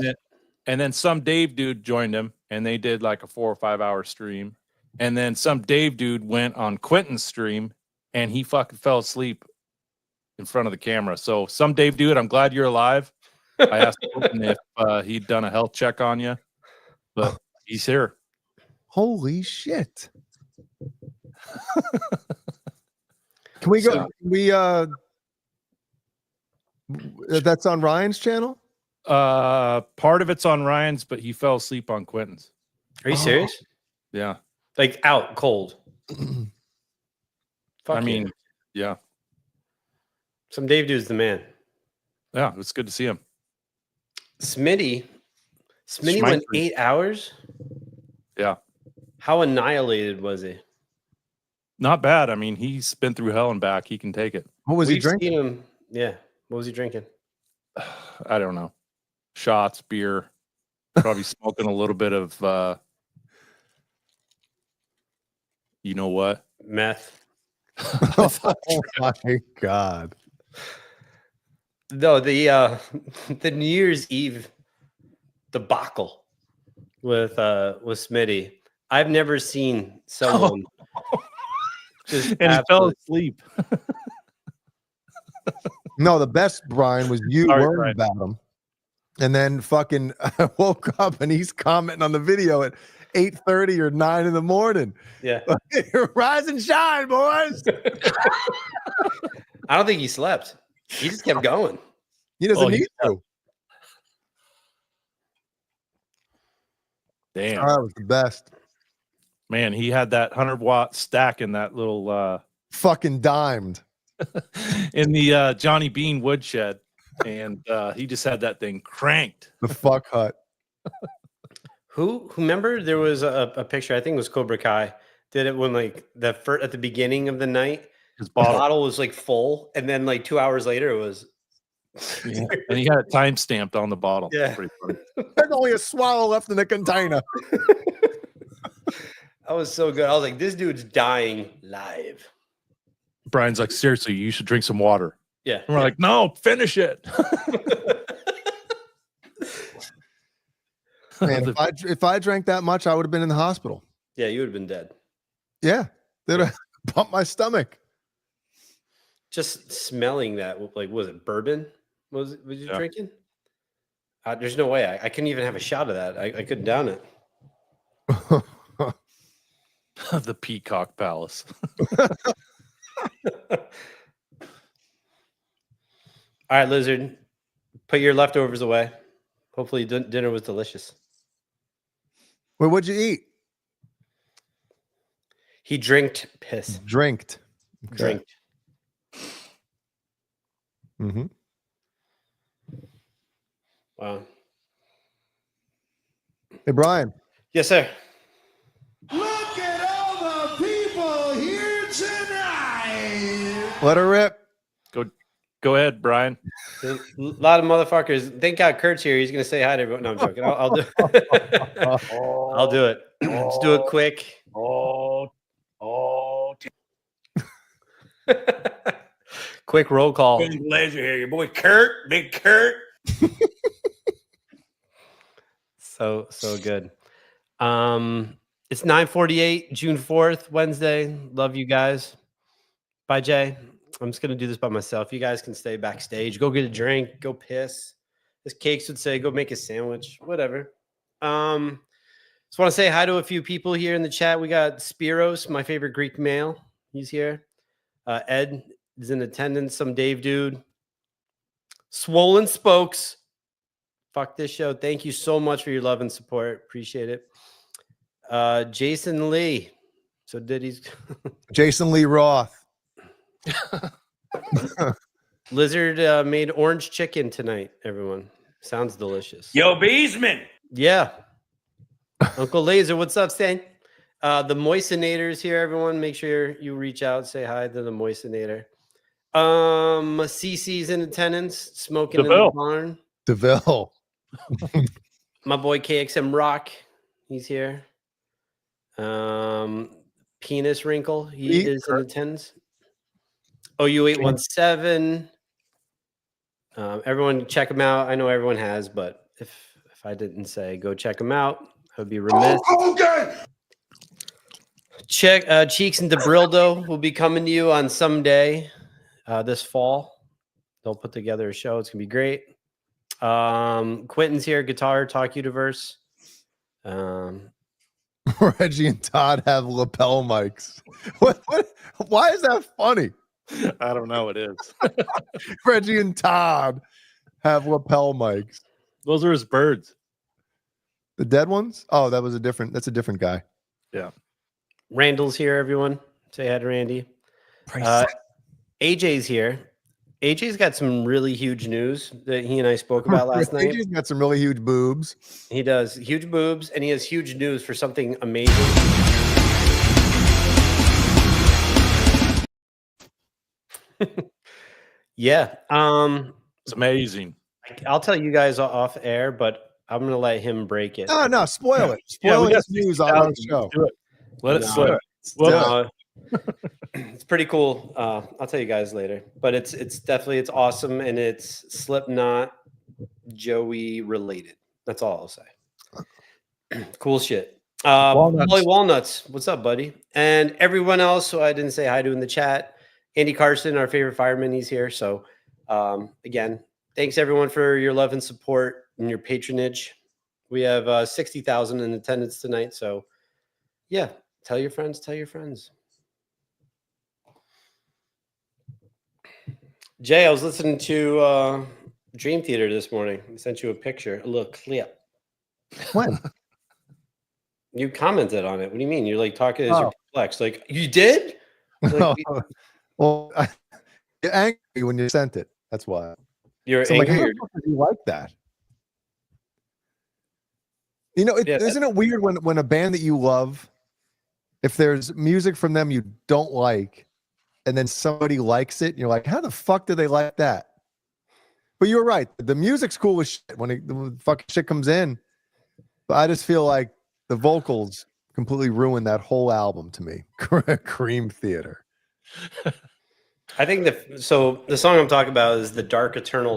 And then some Dave dude joined him, and they did like a 4 or 5 hour stream. And then some Dave dude went on Quentin's stream, and he fucking fell asleep in front of the camera. So some Dave dude, I'm glad you're alive. I asked him if he'd done a health check on you, but he's here. Holy shit. Can we go? That's on Ryan's channel? Part of it's on Ryan's, but he fell asleep on Quentin's. Are you serious? Yeah. Like out cold. I mean, yeah. Some Dave dude's the man. Yeah, it was good to see him. Smitty went 8 hours. Yeah. How annihilated was he? Not bad. I mean, he's been through hell and back. He can take it. What was he We've drinking? seen him. Yeah. What was he drinking? I don't know. Shots, beer, probably smoking a little bit of you know what? Meth. Oh my god. No, the New Year's Eve debacle with Smitty. I've never seen someone just and he fell asleep. No, the best, Brian, was you Sorry, learned Brian. about him. And then fucking woke up and he's commenting on the video at 8:30 or 9 in the morning. Yeah. Rise and shine, boys. I don't think he slept. He just kept going. He doesn't need to. Damn. Oh, that was the best. Man, he had that 100-watt stack in that little Fucking dimed. in the Johnny Bean woodshed, and he just had that thing cranked. The fuck hut. Who remember there was a picture, I think it was Cobra Kai, did it when like at the beginning of the night, His the bottle, bottle was like full, and then like 2 hours later it was and he had it time stamped on the bottle. Yeah. Pretty funny. There's only a swallow left in the container. that was so good. I was like, this dude's dying live. Brian's like, seriously, you should drink some water. Yeah. And we're like, no, finish it. Man, if I drank that much, I would have been in the hospital. Yeah, you would have been dead. Yeah, they'd have pumped my stomach. Just smelling that, like, was it bourbon? Was you Yeah. drinking? There's no way. I couldn't even have a shot of that. I couldn't down it. The Peacock Palace. All right, Lizard, put your leftovers away. Hopefully dinner was delicious. Wait, what'd you eat? He drinked piss. Drinked. Okay. Drinked. Mm-hmm. Wow. Hey, Brian. Yes, sir. Look at all the people here tonight. Let her rip. Go ahead, Brian. A lot of motherfuckers. Thank God Kurt's here. He's going to say hi to everyone. No, I'm joking. I'll do it. I'll do it. Let's do it quick. Quick roll call. Big pleasure here. Your boy Kurt, Big Kurt. So good. It's 9:48, June 4th, Wednesday. Love you guys. Bye, Jay. I'm just gonna do this by myself. You guys can stay backstage. Go get a drink. Go piss. As Cakes would say, go make a sandwich. Whatever. Just want to say hi to a few people here in the chat. We got Spiros, my favorite Greek male. He's here. Ed is in attendance. Some Dave dude. Swollen Spokes. Fuck this show. Thank you so much for your love and support. Appreciate it. Jason Lee. So did he's Jason Lee Roth. Lizard made orange chicken tonight, everyone. Sounds delicious. Yo, Beesman. Yeah. Uncle Laser, what's up, Stan? The Moistinator's here, everyone. Make sure you reach out, say hi to the Moistinator. CC's in attendance, smoking in the barn. DeVille. My boy KXM Rock, he's here. Penis Wrinkle, he is in attendance. OU817. Everyone check him out. I know everyone has, but if I didn't say go check him out, I would be remiss. Check Cheeks and DeBrildo will be coming to you on some day this fall. They'll put together a show. It's gonna be great. Quentin's here, Guitar Talk Universe. Reggie and Todd have lapel mics. What? Why is that funny? I don't know. It is. Reggie and Todd have lapel mics. Those are his birds. The dead ones? Oh, that's a different guy. Yeah. Randall's here, everyone. Say hi to Randy. AJ's here. AJ's got some really huge news that he and I spoke about last night. AJ's got some really huge boobs. He does. Huge boobs, and he has huge news for something amazing. Yeah. It's amazing. I'll tell you guys off air, but I'm going to let him break it. No, spoil it. Spoil his news on our show. Do it. Let it slip. It's pretty cool. I'll tell you guys later, but it's definitely, it's awesome, and it's Slipknot Joey related. That's all I'll say. Cool shit. Molly Walnuts, what's up, buddy? And everyone else who I didn't say hi to in the chat. Andy Carson, our favorite fireman, he's here. So again, thanks everyone for your love and support and your patronage. We have 60,000 in attendance tonight. So yeah, tell your friends, tell your friends. Jay, I was listening to Dream Theater this morning. I sent you a picture, a little clip. When? You commented on it. What do you mean? You're like talking as your perplexed. Like, you did? Like, well, you're angry when you sent it. That's why. You're so angry. Like, how the fuck do you like that? You know, isn't it weird when a band that you love, if there's music from them you don't like, and then somebody likes it, and you're like, how the fuck do they like that? But you're right. The music's cool as shit when the fucking shit comes in. But I just feel like the vocals completely ruined that whole album to me. Cream Theater. I think the song I'm talking about is the Dark Eternal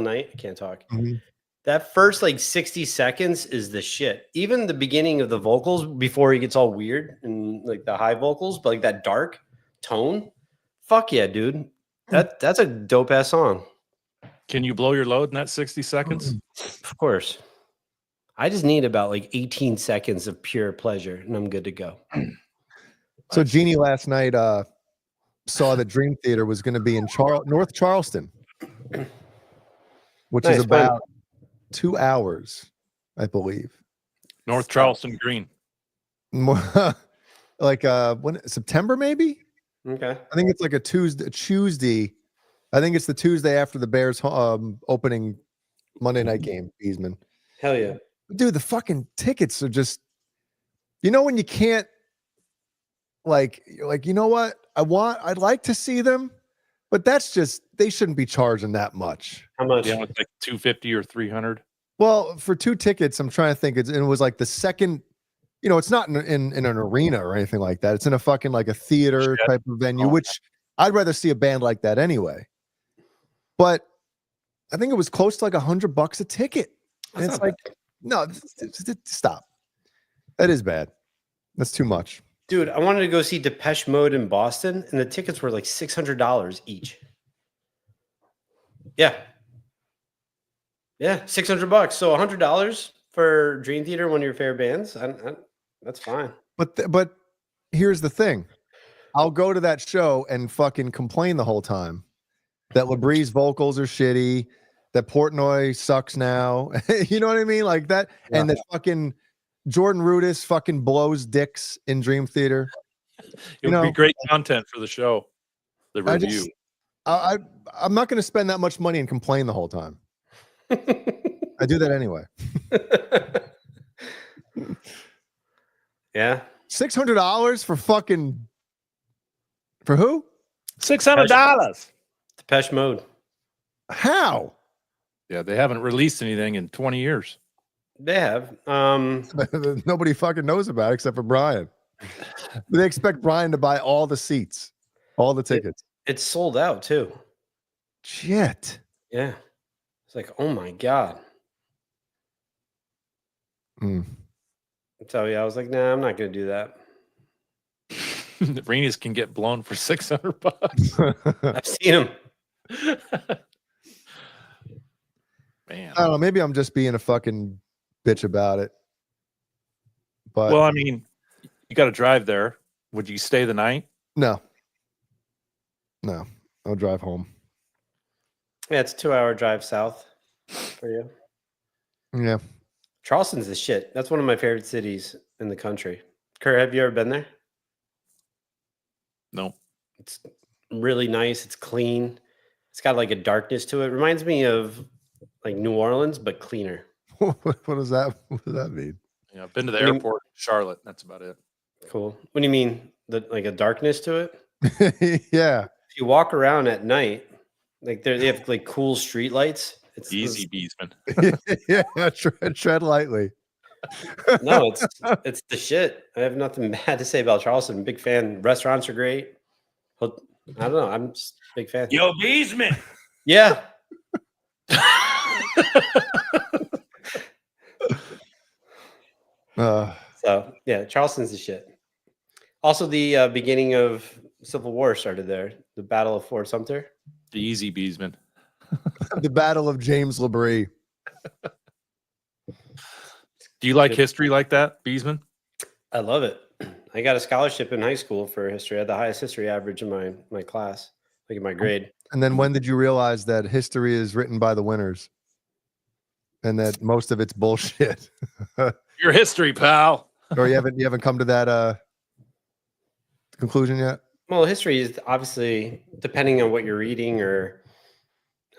Night. I can't talk. Mhm. That first like 60 seconds is the shit. Even the beginning of the vocals before he gets all weird and like the high vocals, but like that dark tone. Fuck yeah, dude. That's a dope ass song. Can you blow your load in that 60 seconds? Of course. I just need about like 18 seconds of pure pleasure and I'm good to go. So Jeannie last night saw that Dream Theater was going to be in North Charleston, which is Nice, about 2 hours, I believe. North Charleston Green. More like when September maybe? Okay. I think it's like a Tuesday. I think it's the Tuesday after the Bears opening Monday night game, Beesman. Hell yeah. Dude, the fucking tickets are just, when you can't like, you know what? I'd like to see them, but that's just, they shouldn't be charging that much. How much? Yeah, it's like 250 or 300. Well, for 2 tickets, I'm trying to think. It was like the second, it's not in an arena or anything like that. It's in a fucking like a theater type of venue, which I'd rather see a band like that anyway. But I think it was close to like $100 a ticket. And it's like, no, stop. That is bad. That's too much. Dude, I wanted to go see Depeche Mode in Boston, and the tickets were like $600 each. Yeah. Yeah, $600. So $100 for Dream Theater, one of your favorite bands. That's fine. But here's the thing. I'll go to that show and fucking complain the whole time that Labrie's vocals are shitty, that Portnoy sucks now. You know what I mean? Like that, and that fucking Jordan Rudess fucking blows dicks in Dream Theater. It would be great content for the show. The review. I'm not going to spend that much money and complain the whole time. I do that anyway. Yeah. $600 for who? $600. Depeche Mode. How? Yeah, they haven't released anything in 20 years. They have. Nobody fucking knows about it except for Brian. They expect Brian to buy all the seats, all the tickets. It's sold out too. Shit. Yeah. It's like, oh my God. So yeah, I was like, nah, I'm not gonna do that. The arenas can get blown for $600. I've seen them. Man. I don't know. Maybe I'm just being a fucking bitch about it. But Well, I mean, you got to drive there. Would you stay the night? no, I'll drive home. Yeah, it's a 2-hour drive south for you. Yeah. Charleston's the shit. That's one of my favorite cities in the country. Kurt, have you ever been there? No. It's really nice. It's clean. It's got like a darkness to it. Reminds me of like New Orleans, but cleaner. What does that mean? Yeah, I've been to the airport in Charlotte. That's about it. Cool. What do you mean? Like a darkness to it? Yeah. If you walk around at night, like they have like cool street lights. It's Easy, Beesman. Yeah. Tread lightly. No, it's the shit. I have nothing bad to say about Charleston. Big fan. Restaurants are great. I don't know. I'm just a big fan. Yo, Beesman. Yeah. So yeah, Charleston's the shit. Also, the beginning of Civil War started there. The Battle of Fort Sumter. The easy, Beesman. The Battle of James Labrie. Do you like history like that, Beesman? I love it. I got a scholarship in high school for history. I had the highest history average in my class, like in my grade. And then when did you realize that history is written by the winners and that most of it's bullshit? Your history, pal. Or you haven't come to that conclusion yet? Well, history is obviously depending on what you're reading or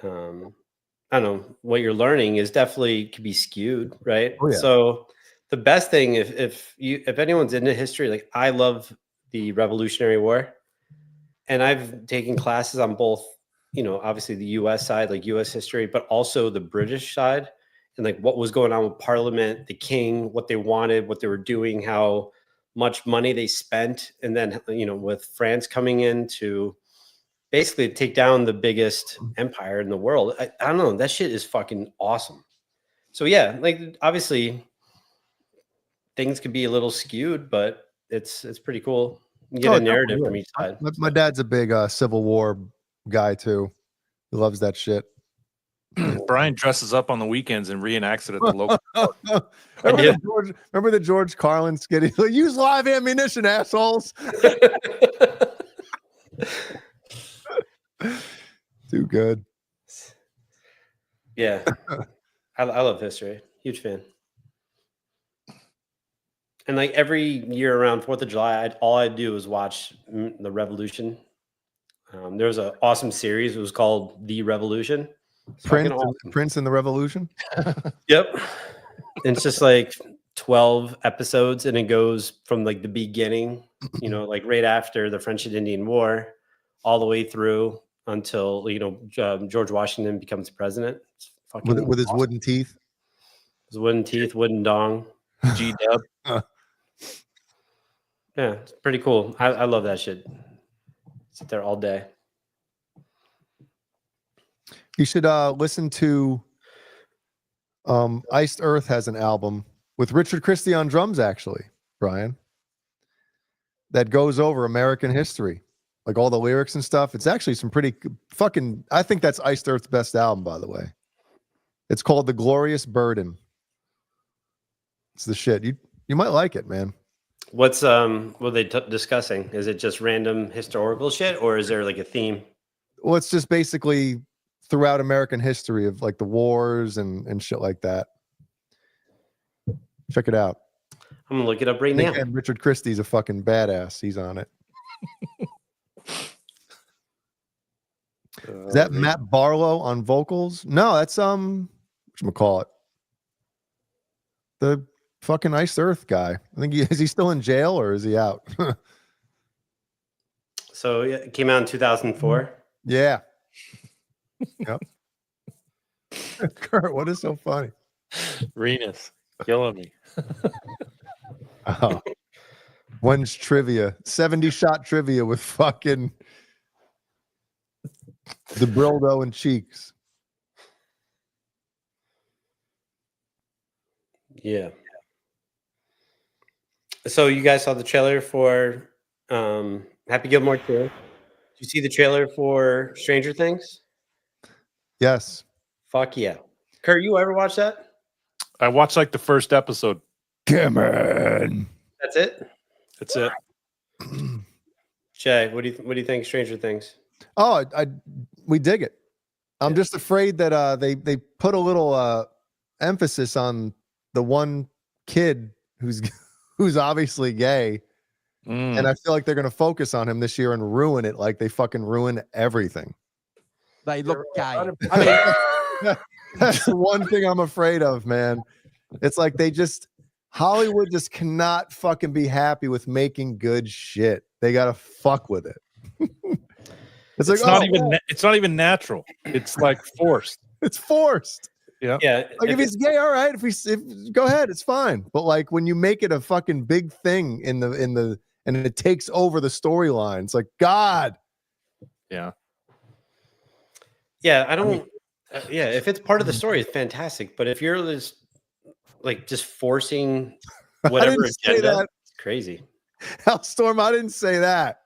I don't know what you're learning is definitely could be skewed, right? Oh, yeah. So the best thing if anyone's into history, like I love the Revolutionary War, and I've taken classes on both, obviously the U.S. side, like U.S. history, but also the British side, and like what was going on with Parliament, the King, what they wanted, what they were doing, how much money they spent, and then with France coming in to basically take down the biggest empire in the world. I don't know. That shit is fucking awesome. So yeah, like obviously things could be a little skewed, but it's pretty cool. You get a narrative from each side. My dad's a big Civil War guy too. He loves that shit. Brian dresses up on the weekends and reenacts it at the local. Remember the George Carlin skit? He's like, use live ammunition, assholes. Too good. Yeah. I love history. Huge fan. And like every year around 4th of July, all I do is watch the Revolution. There was an awesome series. It was called The Revolution. Prince and the Revolution. Yep. And it's just like 12 episodes, and it goes from like the beginning, like right after the French and Indian War, all the way through until George Washington becomes president. It's fucking with his wooden teeth. His wooden teeth, wooden dong. G-dub. Yeah, it's pretty cool. I love that shit. Sit there all day. You should listen to Iced Earth has an album with Richard Christie on drums, actually, Brian, that goes over American history, like all the lyrics and stuff. It's actually some pretty fucking, I think that's Iced Earth's best album, by the way. It's called The Glorious Burden. It's the shit. You might like it, man. What are they discussing? Is it just random historical shit, or is there like a theme? Well, it's just basically throughout American history of like the wars and shit like that. Check it out. I'm gonna look it up right now. And Richard Christie's a fucking badass. He's on it. Is that Matt Barlow on vocals? No, that's whatchamacallit? The fucking Iced Earth guy. I think is he still in jail or is he out? So it came out in 2004. Yeah. Yep. Kurt, what is so funny? Renus killing me. Oh. One's trivia. 70-shot trivia with fucking the Brildo and Cheeks. Yeah. So you guys saw the trailer for Happy Gilmore 2. Did you see the trailer for Stranger Things? Yes. Fuck yeah. Kurt, you ever watch that? I watched like the first episode. Cameron. That's it? That's it. Jay, what do you think of Stranger Things? Oh, we dig it. I'm just afraid that they put a little emphasis on the one kid who's obviously gay. And I feel like they're going to focus on him this year and ruin it like they fucking ruin everything. They look gay. I mean, that's the one thing I'm afraid of, man. It's like Hollywood just cannot fucking be happy with making good shit. They got to fuck with it. It's not even natural. It's like forced. It's forced. Yeah. Yeah. Like if he's gay, all right. If go ahead, it's fine. But like when you make it a fucking big thing in the and it takes over the storyline, it's like God. Yeah. Yeah, I don't. If it's part of the story, it's fantastic. But if you're just forcing whatever agenda, it's crazy. Hellstorm, I didn't say that.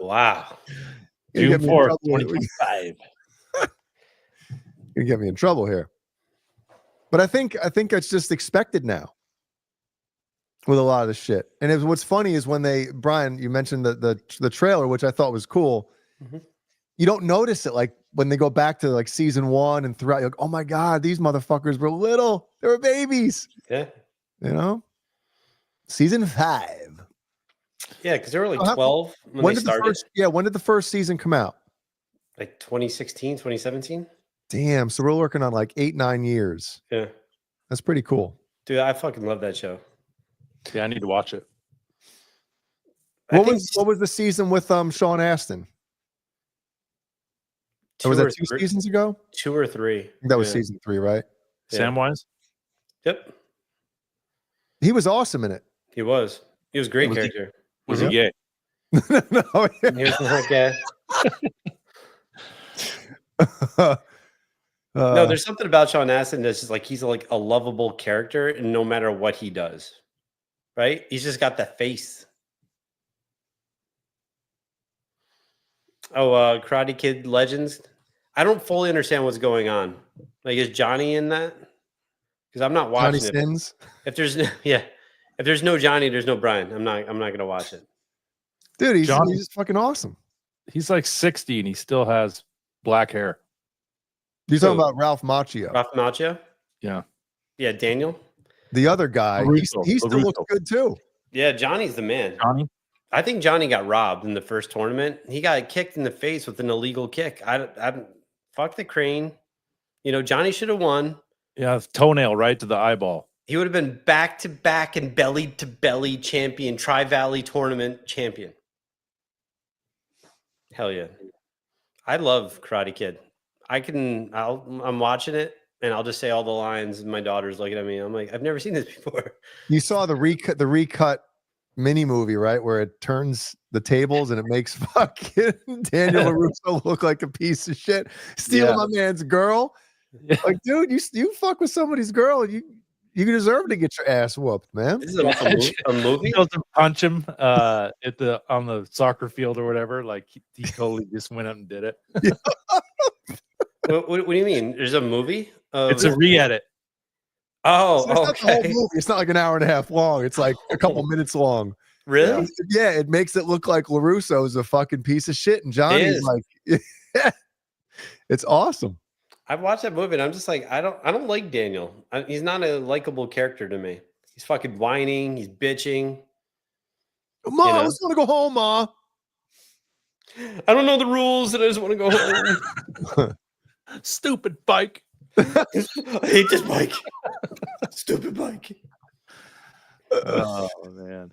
Wow. June 4th, 2025. You get me in trouble here. But I think it's just expected now with a lot of the shit. And what's funny is when Brian, you mentioned the trailer, which I thought was cool. Mm-hmm. You don't notice it like when they go back to like season 1 and throughout, you're like, oh my God, these motherfuckers were little. They were babies. Yeah. You know? Season 5. Yeah, because they were like 12 when they started. When did the first season come out? Like 2016, 2017. Damn. So we're working on like 8-9 years. Yeah. That's pretty cool. Dude, I fucking love that show. Yeah, I need to watch it. What was the season with Sean Astin? was or that 2 three- seasons ago? 2 or 3. I think that was Yeah. season 3, right? Yeah. Samwise. Yep. He was awesome in it. He was a great Was he- character. Was Mhm. he gay? No, He was not gay. No, there's something about Sean Astin that's just like he's like a lovable character, and no matter what he does, right? He's just got that face. Oh, Karate Kid Legends. I don't fully understand what's going on. Like, is Johnny in that? Because I'm not Johnny watching it. Sins. If there's no, yeah, if there's no Johnny, there's no Brian. I'm not gonna watch it. Dude, he's Johnny- just fucking awesome. He's like 60 and he still has black hair. You're talking Who? about Ralph Macchio. Ralph Macchio. Yeah. Yeah, Daniel. The other guy, LaRusso. he still looks LaRusso. good too. Yeah, Johnny's the man. Johnny. I think Johnny got robbed in the first tournament. He got kicked in the face with an illegal kick. I fuck the crane. You know, Johnny should have won. Yeah, toenail right to the eyeball. He would have been back to back and belly to belly champion, Tri Valley tournament champion. Hell yeah. I love Karate Kid. I'm watching it and I'll just say all the lines and my daughter's looking at me. I'm like, I've never seen this before. You saw the recut mini movie, right? Where it turns the tables and it makes fucking Daniel LaRusso look like a piece of shit, stealing my man's girl. Like, dude, you fuck with somebody's girl, and you deserve to get your ass whooped, man. This is a movie? He goes to punch him on the soccer field or whatever. Like he totally just went up and did it. What do you mean? There's a movie? It's a re-edit. Oh, So it's not the whole okay. movie. It's not like an hour and a half long. It's like a couple minutes long. Really? Yeah, it makes it look like LaRusso is a fucking piece of shit, and Johnny's is. like, it's awesome. I've watched that movie and I'm just like, I don't like Daniel. He's not a likable character to me. He's fucking whining. He's bitching. Ma, You know? I just want to go home, Ma. I don't know the rules and I just want to go home. Stupid bike. I hate this bike. Stupid bike. Oh man.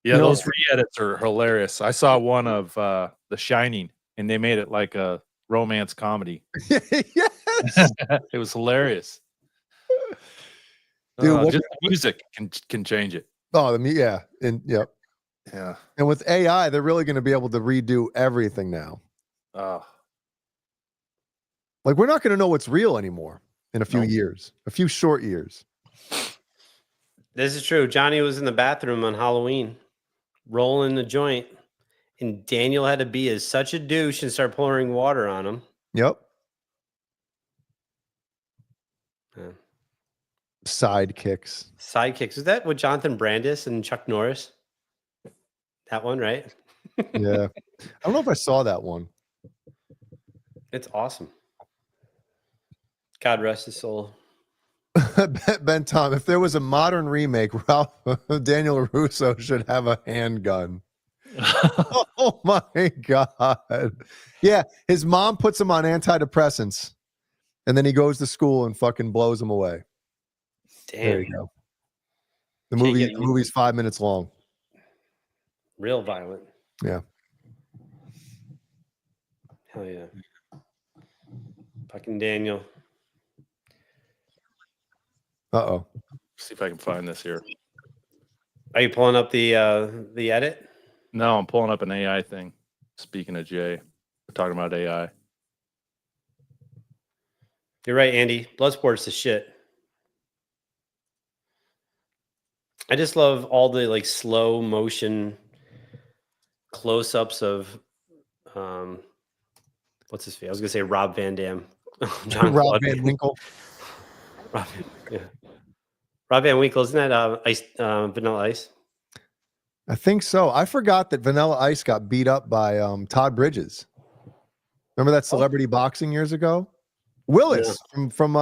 Yeah, You know- those re-edits are hilarious. I saw one of The Shining and they made it like a romance comedy. Yes. It was hilarious. Dude, what- just the music can change it. Oh, yeah, and yep. Yeah. And with AI, they're really going to be able to redo everything now. Like, we're not going to know what's real anymore in a few years, a few short years. This is true. Johnny was in the bathroom on Halloween, rolling the joint, and Daniel had to be as such a douche and start pouring water on him. Yep. Yeah. Sidekicks. Sidekicks. Was that with Jonathan Brandis and Chuck Norris? That one, right? Yeah. I don't know if I saw that one. It's awesome. God rest his soul. Ben Tom, if there was a modern remake, Daniel LaRusso should have a handgun. Oh my God. Yeah. His mom puts him on antidepressants and then he goes to school and fucking blows him away. There Damn. you go. The Can't movie, get- movie's 5 minutes long. Real violent. Yeah. Hell yeah. Fucking Daniel. Uh-oh. See if I can find this here. Are you pulling up the edit? No, I'm pulling up an AI thing. Speaking of Jay, we're talking about AI. You're right, Andy. Bloodsport's the shit. I just love all the like slow motion close-ups of what's his face? I was gonna say Rob Van Dam. Rob Claude. Van Winkle. Rob, yeah. Rob Van Winkle, isn't that Vanilla Ice? I think so. I forgot that Vanilla Ice got beat up by Todd Bridges. Remember that celebrity boxing years ago? Willis from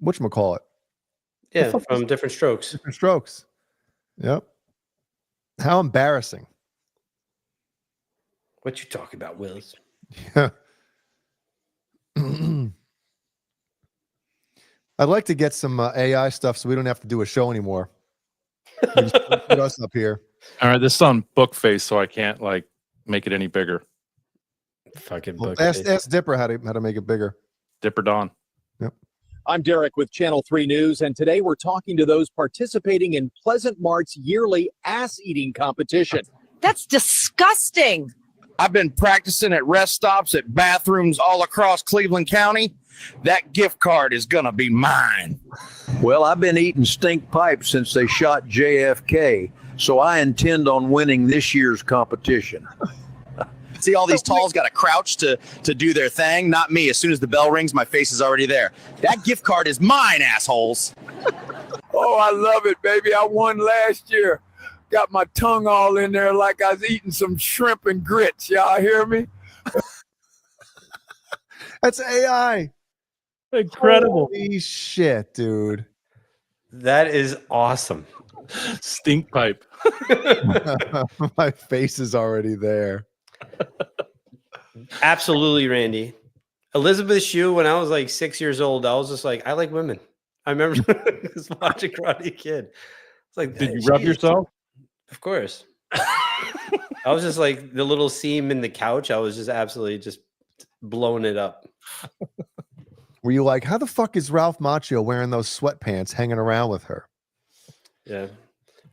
whatchamacallit? Yeah, fuck from Different Strokes. Different Strokes. Yep. How embarrassing. What you talking about, Willis? Yeah. I'd like to get some AI stuff so we don't have to do a show anymore. We just put us up here. All right, this is on Bookface, so I can't like make it any bigger. Fucking Well, book. ask Dipper how to make it bigger. Dipper Dawn. I'm Derek with Channel 3 News, and today we're talking to those participating in Pleasant Mart's yearly ass-eating competition. That's disgusting. I've been practicing at rest stops, at bathrooms all across Cleveland County. That gift card is going to be mine. Well, I've been eating stink pipes since they shot JFK, so I intend on winning this year's competition. See, all these talls got to crouch to do their thing. Not me. As soon as the bell rings, my face is already there. That gift card is mine, assholes. Oh, I love it, baby. I won last year. Got my tongue all in there like I was eating some shrimp and grits. Y'all hear me? That's AI. Incredible. Holy shit, dude. That is awesome. Stink pipe. My face is already there. Absolutely, Randy. Elizabeth Shue, when I was like 6 years old, I was just like, I like women. I remember just watching Karate Kid. It's like, Did you rub yourself? Of course. I was just like the little seam in the couch. I was just absolutely just blowing it up. Were you like, how the fuck is Ralph Macchio wearing those sweatpants hanging around with her? Yeah.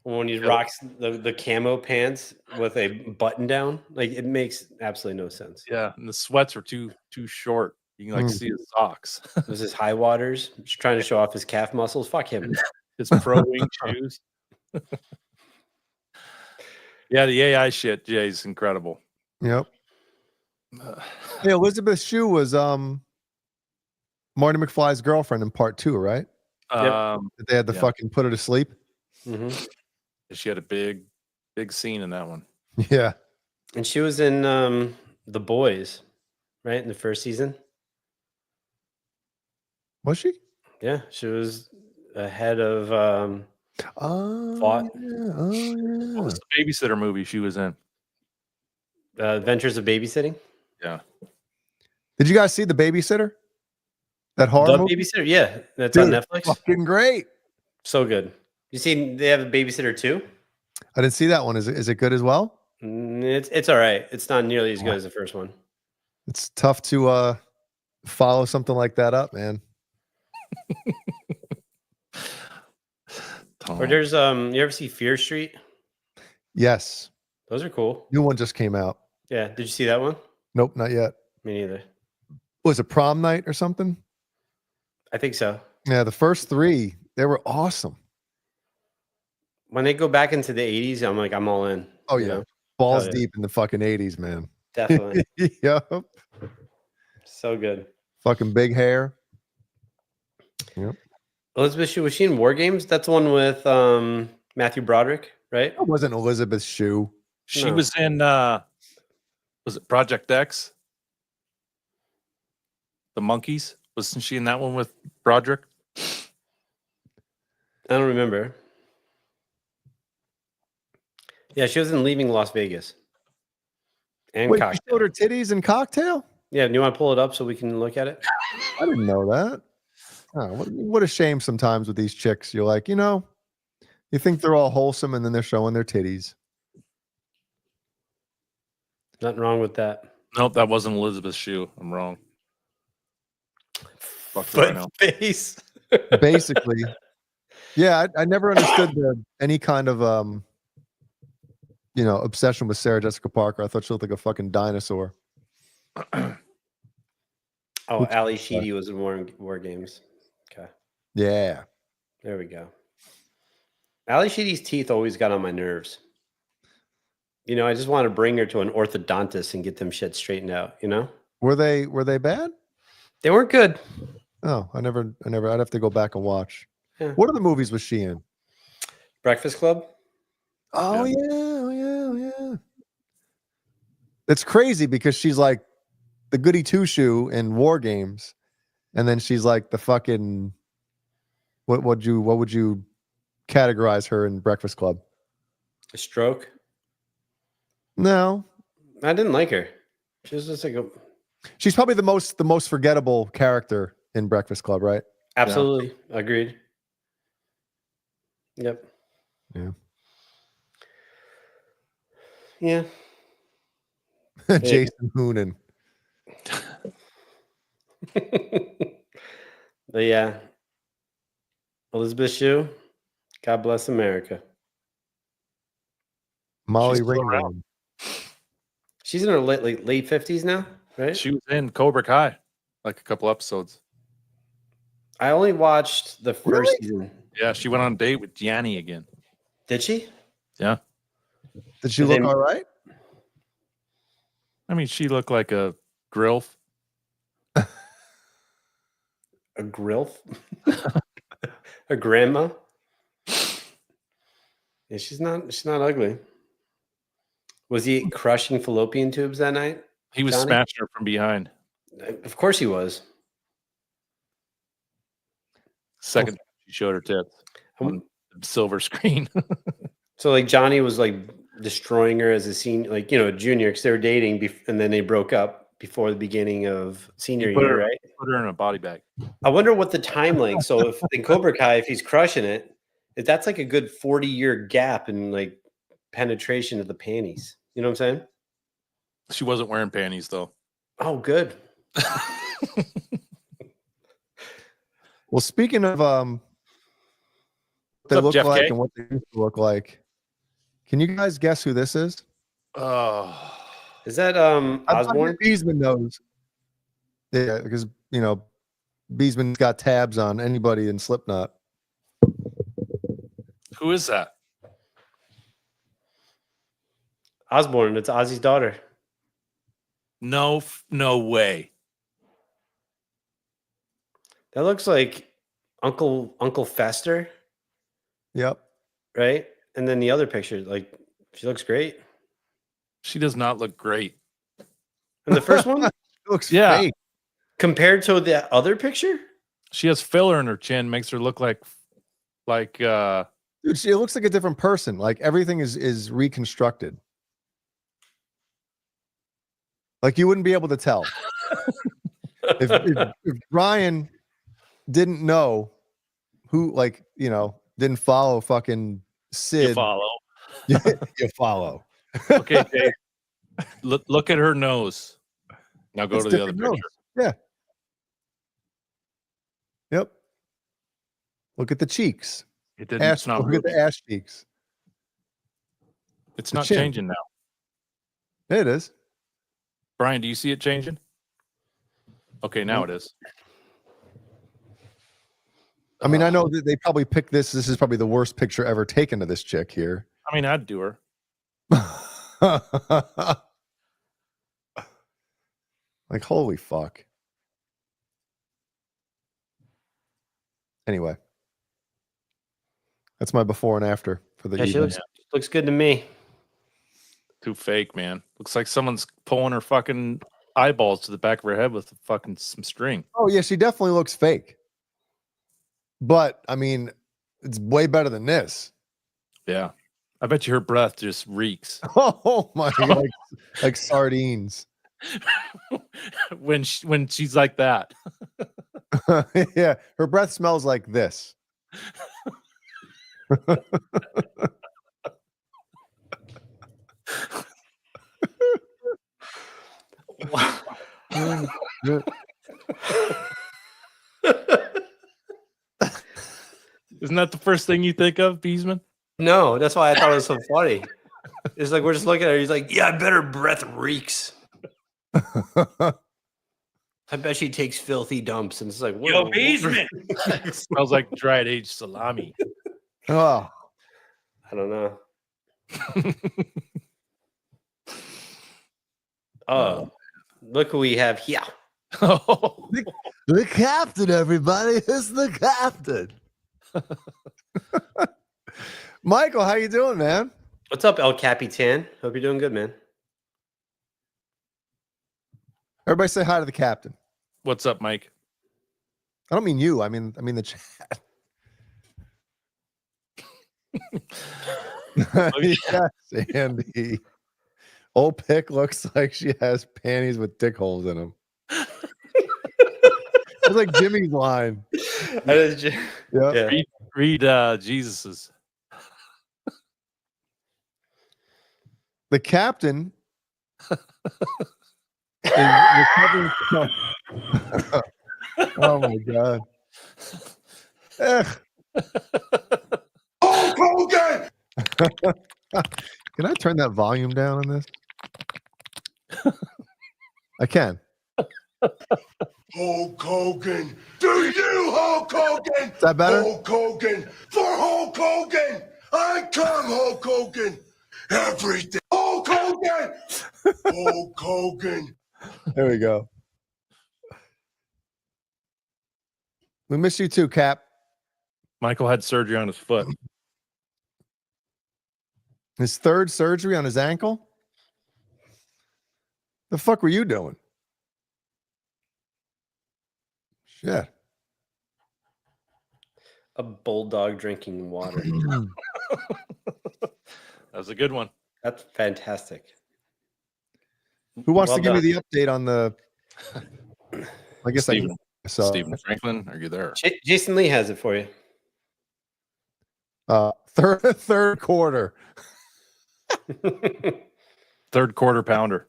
When he rocks the camo pants with a button down, like it makes absolutely no sense. Yeah, and the sweats are too short. You can like see his socks. It was his high waters, just trying to show off his calf muscles. Fuck him. His pro wing shoes. Yeah, the AI shit, Jay's incredible. Yep. Hey, Elizabeth Shue was Marty McFly's girlfriend in part 2, right? They had to fucking put her to sleep. Mm-hmm. She had a big scene in that one. Yeah. And she was in The Boys, right? In the first season. Was she? Yeah, she was ahead of Oh, Fought. yeah. Oh, yeah. What was the babysitter movie she was in? Adventures of Babysitting. Yeah. Did you guys see The Babysitter? That horror The movie? Babysitter, yeah. That's Dude, on Netflix. Fucking great. So good. You seen they have a Babysitter too? I didn't see that one. Is it good as well? It's all right. It's not nearly as good as the first one. It's tough to follow something like that up, man. Or there's you ever see Fear Street? Yes. Those are cool. New one just came out. Yeah. Did you see that one? Nope, not yet. Me neither. Was it Prom Night or something? I think so. Yeah, the first 3, they were awesome. When they go back into the 80s, I'm like, I'm all in. Oh you yeah. know? Balls Oh, yeah. deep in the fucking 80s, man. Definitely. Yep. So good. Fucking big hair. Yep. Elizabeth Shue, was she in War Games? That's the one with Matthew Broderick, right? That wasn't Elizabeth Shue. She No. was in was it Project X? The Monkeys? Wasn't she in that one with Broderick? I don't remember. Yeah, she was in Leaving Las Vegas. And Wait, she Cocktail. showed her titties in Cocktail? Yeah, do you want to pull it up so we can look at it? I didn't know that. Oh, what a shame sometimes with these chicks. You're like, you think they're all wholesome and then they're showing their titties. Nothing wrong with that. Nope, that wasn't Elizabeth Shue. I'm wrong. Fuck right now. Face. Basically. Yeah, I never understood any kind of obsession with Sarah Jessica Parker. I thought she looked like a fucking dinosaur. Oh, Ali Sheedy was in War Games. Okay. Yeah. There we go. Ali Sheedy's teeth always got on my nerves. I just want to bring her to an orthodontist and get them shit straightened out, Were they bad? They weren't good. Oh, I never I'd have to go back and watch. Yeah. What other movies was she in? Breakfast Club? Oh yeah, oh yeah. It's crazy because she's like the goody two shoe in War Games, and then she's like the fucking what would you categorize her in Breakfast Club? A stroke? No, I didn't like her. She was just like a... She's probably the most forgettable character in Breakfast Club, right? Absolutely. Yeah. Agreed. Yep. Yeah. Yeah. Jason Hoonan. But yeah, Elizabeth Shue, God bless America. Molly She's still Ringwald. She's in her late 50s now, right? She was in Cobra Kai, like a couple episodes. I only watched the first season. Yeah, she went on a date with Gianni again. Did she? Yeah. Did she look all right? I mean, she looked like a grill. A grill? A grandma? Yeah, she's not ugly. Was he crushing fallopian tubes that night? He was Johnny? smashing her from behind. Of course he was. Second time she showed her tits on the silver screen. So like Johnny was like destroying her as a senior, like, a junior, because they were dating, and then they broke up before the beginning of senior year, right? Put her in a body bag. I wonder what the time length. So if in Cobra Kai, if he's crushing it, if that's like a good 40-year gap in like penetration of the panties. You know what I'm saying? She wasn't wearing panties though. Oh, good. Well, speaking of what they up, look Jeff like K? and what they used to look like, can you guys guess who this is? Oh, is that Osborne? Beesman knows. Yeah, because Beesman's got tabs on anybody in Slipknot. who is that? Osborne. It's Ozzy's daughter. No way. That looks like Uncle Fester. Yep. Right? And then the other picture, like, she looks great. She does not look great. And the first one looks fake. Compared to the other picture? She has filler in her chin, makes her look like Dude, she looks like a different person. Like everything is reconstructed. Like you wouldn't be able to tell. if Brian didn't know who, like, didn't follow fucking Sid. You follow. You follow. Okay, Dave. Look at her nose. Now go It's to the other different picture. nose. Yeah. Yep. Look at the cheeks. It didn't. It's not Look at the ass cheeks. It's The not chin. changing now. It is. Brian, do you see it changing? Okay, now it is. I mean, I know that they probably picked this. This is probably the worst picture ever taken of this chick here. I mean, I'd do her. Like, holy fuck. Anyway, that's my before and after for the She evening. looks good to me. Too fake, man. Looks like someone's pulling her fucking eyeballs to the back of her head with fucking some string. Oh yeah, she definitely looks fake. But I mean, it's way better than this. Yeah. I bet you her breath just reeks. Oh my god, like sardines. when she's like that. Yeah, her breath smells like this. Isn't that the first thing you think of, Beesman? No, that's why I thought it was so funny. It's like we're just looking at her. He's like, "Yeah, I bet her breath reeks. I bet she takes filthy dumps." And it's like, Yo, Beesman. Smells like dried aged salami. Oh, I don't know. Oh, look who we have here. The captain, everybody. It's the captain. Michael, how you doing, man? What's up, El Capitan? Hope you're doing good, man. Everybody say hi to the captain. What's up, Mike? I don't mean you. I mean the chat. Yes, Andy. Old Pick looks like she has panties with dick holes in them. It's like Jimmy's line. Yeah. Read Jesus's. The captain Oh my god. Hulk Hogan! Can I turn that volume down on this? I can. Hulk Hogan! Do you, Hulk Hogan? Is that better? Hulk Hogan! For Hulk Hogan! I come, Hulk Hogan! Every day. Hulk Hogan! Hulk Hogan! There we go. We miss you too, Cap. Michael had surgery on his foot. His third surgery on his ankle? The fuck were you doing? Shit. A bulldog drinking water. That was a good one. That's fantastic. Who wants Well to give me done. the update on the? I guess Stephen. I saw Stephen Franklin, are you there? Jason Lee has it for you. third quarter. Third quarter pounder.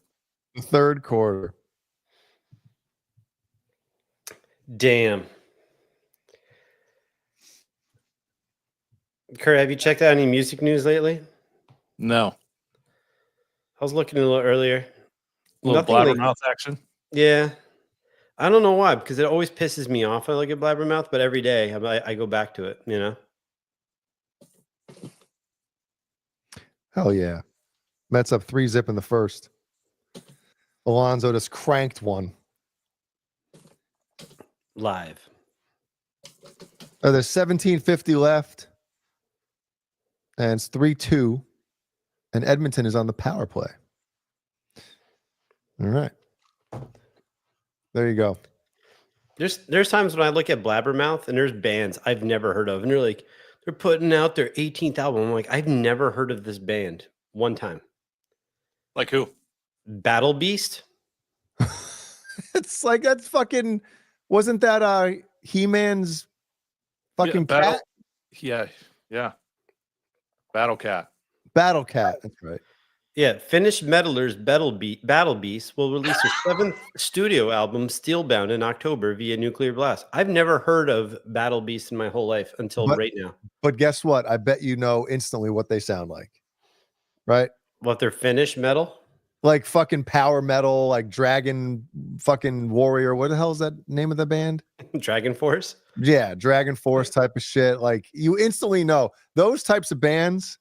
The third quarter. Damn. Kurt, have you checked out any music news lately? No. I was looking a little earlier. A little Nothing like- blabbermouth action. Yeah. I don't know why, because it always pisses me off. I look at Blabbermouth, but every day I go back to it, you know? Hell yeah. Mets up 3-0 in the first. Alonso just cranked one. Live. There's 17:50 left. And it's 3-2. And Edmonton is on the power play. All right. There you go. There's times when I look at Blabbermouth and there's bands I've never heard of. And they're like, they're putting out their 18th album. I'm like, I've never heard of this band one time. Like who? Battle Beast? It's like that's fucking wasn't that He-Man's fucking cat? Yeah. Battle Cat. Battle Cat. That's right. Yeah, Finnish metalers Battle Beast will release their 7th studio album, Steelbound, in October via Nuclear Blast. I've never heard of Battle Beast in my whole life until right now. But guess what? I bet you know instantly what they sound like. Right? What, they're Finnish metal? Like fucking power metal, like Dragon fucking Warrior. What the hell is that name of the band? Dragon Force? Yeah, Dragon Force type of shit. Like you instantly know those types of bands.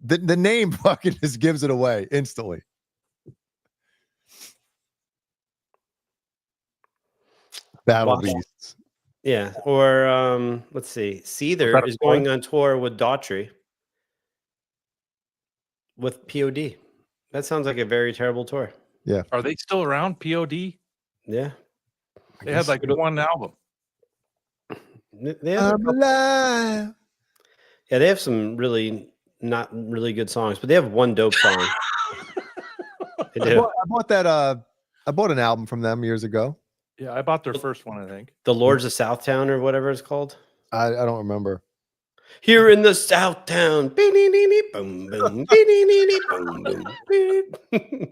The name fucking just gives it away instantly. Battle Beasts. Yeah. Or let's see. Seether is going on tour with Daughtry with POD. That sounds like a very terrible tour. Yeah. Are they still around? POD? Yeah. They had like one album. They have alive. Yeah, they have some not really good songs, but they have one dope song. They do. I bought that. I bought an album from them years ago. Yeah, I bought their first one, I think. The Lords of Southtown or whatever it's called. I don't remember. Here in the Southtown. Boom, boom, boom, boom.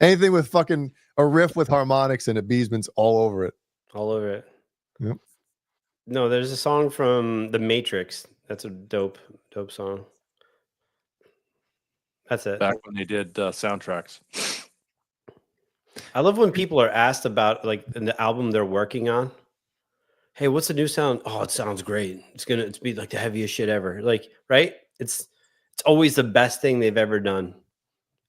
Anything with fucking a riff with harmonics in it, Beesman's all over it. All over it. Yep. No, there's a song from The Matrix. That's a dope song. That's it. Back when they did soundtracks. I love when people are asked about like the album they're working on. Hey, what's the new sound? Oh, it sounds great. It's be like the heaviest shit ever. Like, right? It's always the best thing they've ever done.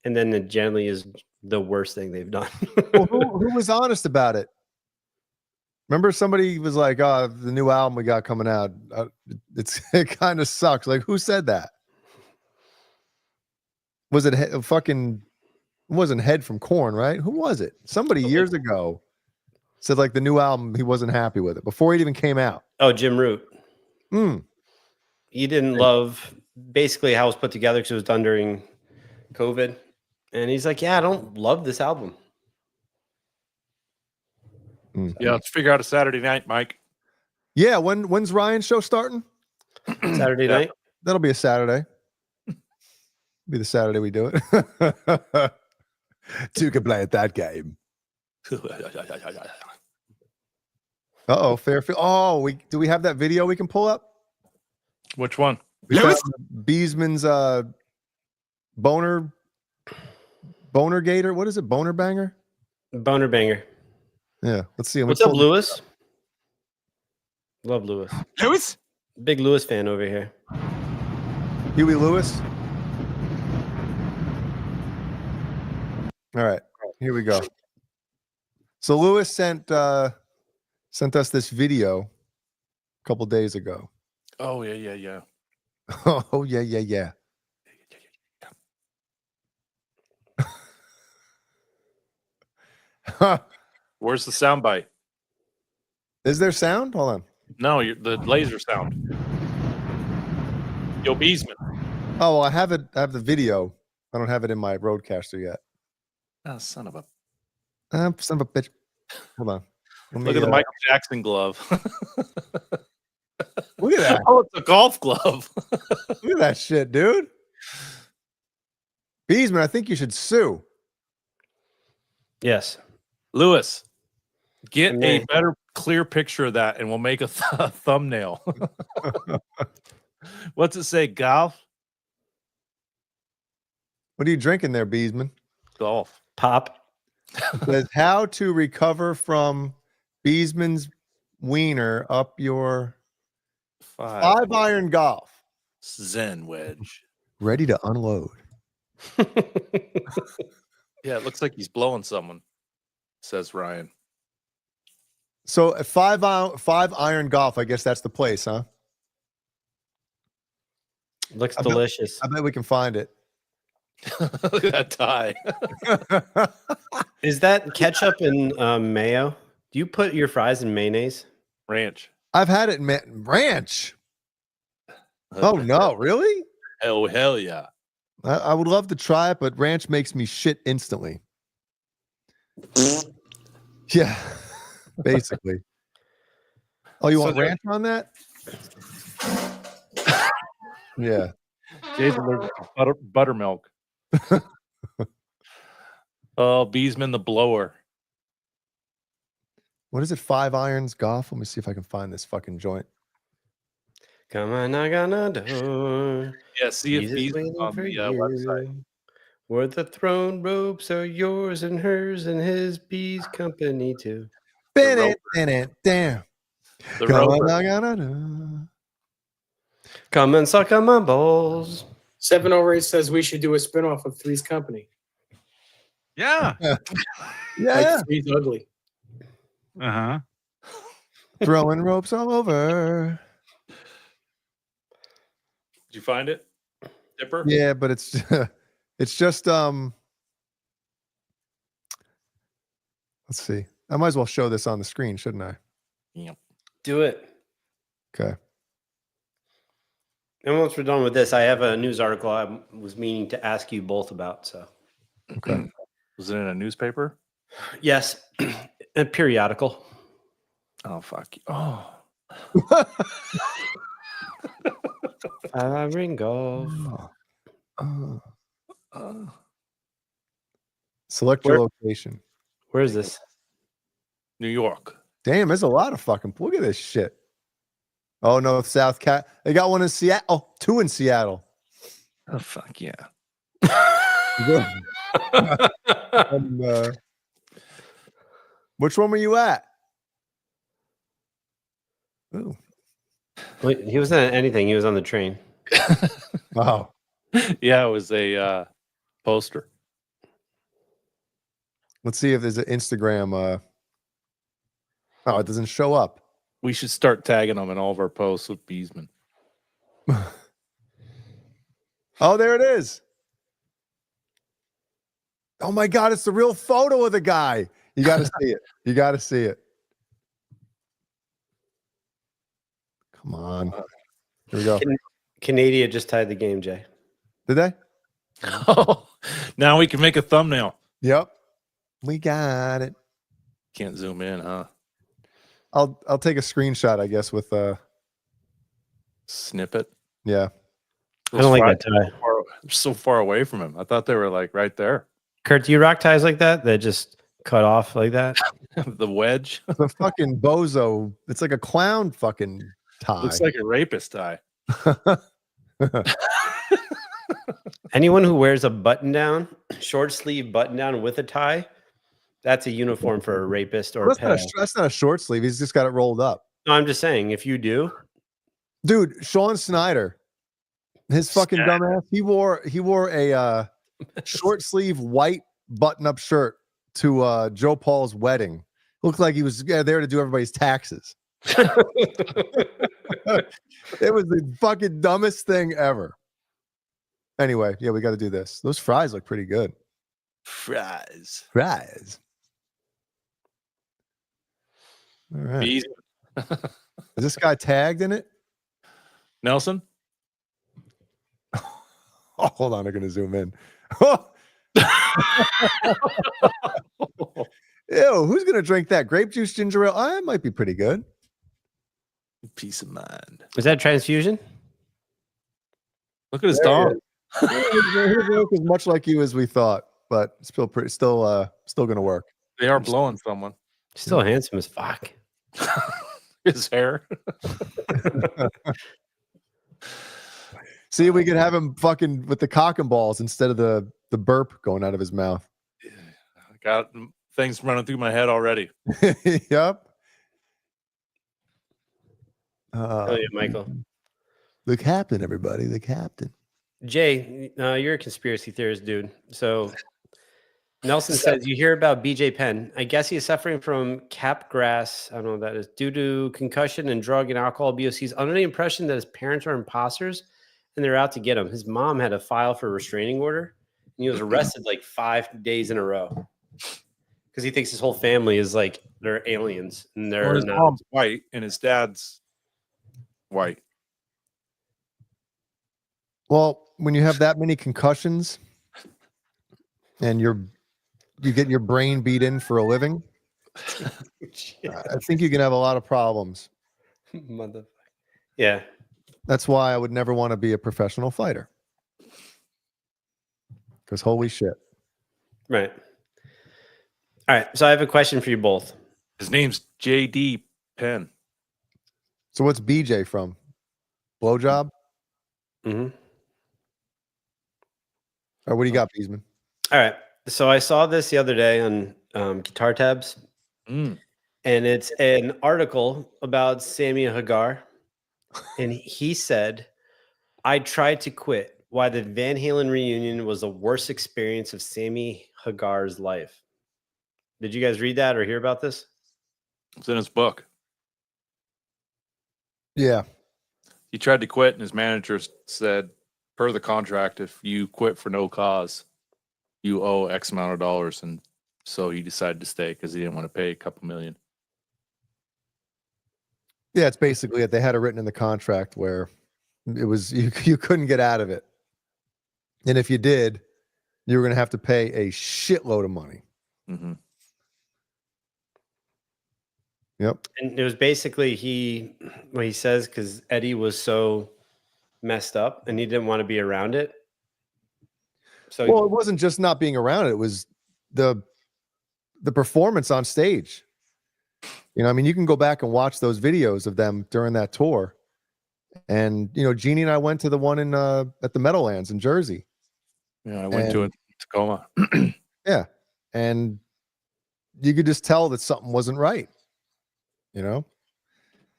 And then it generally is the worst thing they've done. Well, who was honest about it? Remember somebody was like, "Oh, the new album we got coming out, it kind of sucks." Like, who said that? Was it fucking? It wasn't Head from Korn, right? Who was it? Somebody years ago said like the new album he wasn't happy with it before it even came out. Oh, Jim Root. Mm. He didn't love basically how it was put together because it was done during COVID, and he's like, "Yeah, I don't love this album." Yeah, let's figure out a Saturday night, Mike. Yeah, when's Ryan's show starting? Saturday night. That'll be a Saturday. Be the Saturday we do it. Two can play at that game. Uh-oh, Fairfield. Oh, do we have that video we can pull up? Which one? We found Beesman's boner gator. What is it? Boner banger? Boner banger. Yeah, let's see. What's up, Lewis? Love Lewis. Lewis? Big Lewis fan over here. Huey Lewis. All right, here we go. So Lewis sent us this video a couple days ago. Oh yeah. Oh yeah. Where's the sound bite? Is there sound? Hold on. No, the laser sound. Yo, Beesman. Oh, well, I have the video. I don't have it in my roadcaster yet. Oh, son of a bitch. Hold on. Look at the Michael Jackson glove. Look at that. Oh, it's a golf glove. Look at that shit, dude. Beesman, I think you should sue. Yes. Lewis, get a better, clear picture of that, and we'll make a thumbnail. What's it say? Golf? What are you drinking there, Beesman? Golf. Pop. It says how to recover from Beesman's wiener up your 5-iron golf. Zen wedge. Ready to unload. Yeah, it looks like he's blowing someone, says Ryan. So at 5-iron golf, I guess that's the place, huh? Looks delicious. I bet we can find it. Look at that tie. Is that ketchup and mayo? Do you put your fries in mayonnaise? Ranch. I've had it in ranch. Oh no, really? Oh hell yeah. I would love to try it, but ranch makes me shit instantly. Yeah, basically. Oh, you want ranch on that? Yeah. Jason, there's buttermilk. Oh, Beesman the blower. What is it? 5 irons golf? Let me see if I can find this fucking joint. Come on, knock on the door. Yeah, see if Beesman's on the website. Where the throne ropes are yours and hers and his bees company too. Damn. The Come on, roper. knock on the door. Come and suck on my balls. 708 says we should do a spinoff of Three's Company. Yeah. Yeah. Like Three's Ugly. Uh-huh. Throwing ropes all over. Did you find it, Dipper? Yeah, but it's just let's see. I might as well show this on the screen, shouldn't I? Yep. Do it. Okay. And once we're done with this, I have a news article I was meaning to ask you both about. So, okay. Was it in a newspaper? Yes, a periodical. Oh fuck you! Oh, Ring golf. Select your location. Where is this? New York. Damn, there's a lot of fucking. Look at this shit. Oh no, South Cat. They got one in Seattle. Oh, 2 in Seattle. Oh fuck yeah! And, which one were you at? Ooh. Well, he wasn't at anything. He was on the train. Wow. Yeah, it was a poster. Let's see if there's an Instagram. Oh, it doesn't show up. We should start tagging them in all of our posts with Beesman. Oh, there it is. Oh my God, it's the real photo of the guy. You got to see it. You got to see it. Come on. Here we go. Canada just tied the game, Jay. Did they? Oh, now we can make a thumbnail. Yep. We got it. Can't zoom in, huh? I'll take a screenshot, I guess, with Snippet. Yeah. I don't like that tie. They're so far away from him. I thought they were like right there. Kurt, do you rock ties like that? That just cut off like that? The wedge The fucking bozo. It's like a clown fucking tie. looks like a rapist tie. Anyone who wears a button down, short sleeve button down with a tie, that's a uniform for a rapist or a pedo. That's not a short sleeve. He's just got it rolled up. No, I'm just saying, if you do, Dude, Sean Snyder, his fucking dumbass, he wore a short sleeve white button up shirt to Joe Paul's wedding. Looked like he was there to do everybody's taxes. It was the fucking dumbest thing ever. Anyway, yeah, we got to do this. Those fries look pretty good. Fries. All right. Easy. Is this guy tagged in it? Nelson? Oh, hold on, I'm gonna zoom in. Ew, who's gonna drink that? Grape juice, ginger ale? It might be pretty good. Peace of mind. is that transfusion? Look at his There he dog. His look is much like you as we thought, but still gonna work. They are blowing someone. Still handsome as fuck. His hair. See, we could have him fucking with the cock and balls instead of the burp going out of his mouth. I got things running through my head already. Yep. Oh yeah, Michael. The captain, everybody, the captain. Jay, you're a conspiracy theorist, dude. So Nelson says you hear about BJ Penn. I guess he is suffering from capgras. I don't know what that is. Due to concussion and drug and alcohol abuse, he's under the impression that his parents are imposters and they're out to get him. His mom had to file for a restraining order, and he was arrested like 5 days in a row because he thinks his whole family is like they're aliens and they're His not. mom's white and his dad's white. Well, when you have that many concussions and you get your brain beat in for a living, I think you can have a lot of problems. Motherfucker. Yeah. That's why I would never want to be a professional fighter. Because holy shit. Right. All right. So I have a question for you both. His name's JD Penn. So what's BJ from? Blowjob? Mm-hmm. Or what do you got, Beesman? All right. So I saw this the other day on Guitar Tabs, and it's an article about Sammy Hagar. And he said, I tried to quit. Why the Van Halen reunion was the worst experience of Sammy Hagar's life. Did you guys read that or hear about this? It's in his book. Yeah. He tried to quit, and his manager said, per the contract, if you quit for no cause, you owe X amount of dollars. And so he decided to stay because he didn't want to pay a couple million. Yeah, it's basically it. They had it written in the contract where it was you couldn't get out of it. And if you did, you were going to have to pay a shitload of money. Mm-hmm. Yep. And it was basically what he says, because Eddie was so messed up and he didn't want to be around it. So Well, it wasn't just not being around it. It was the performance on stage. You know, I mean, you can go back and watch those videos of them during that tour. And, you know, Jeannie and I went to the one in at the Meadowlands in Jersey. Yeah, I went to it in Tacoma. Yeah. And you could just tell that something wasn't right. You know?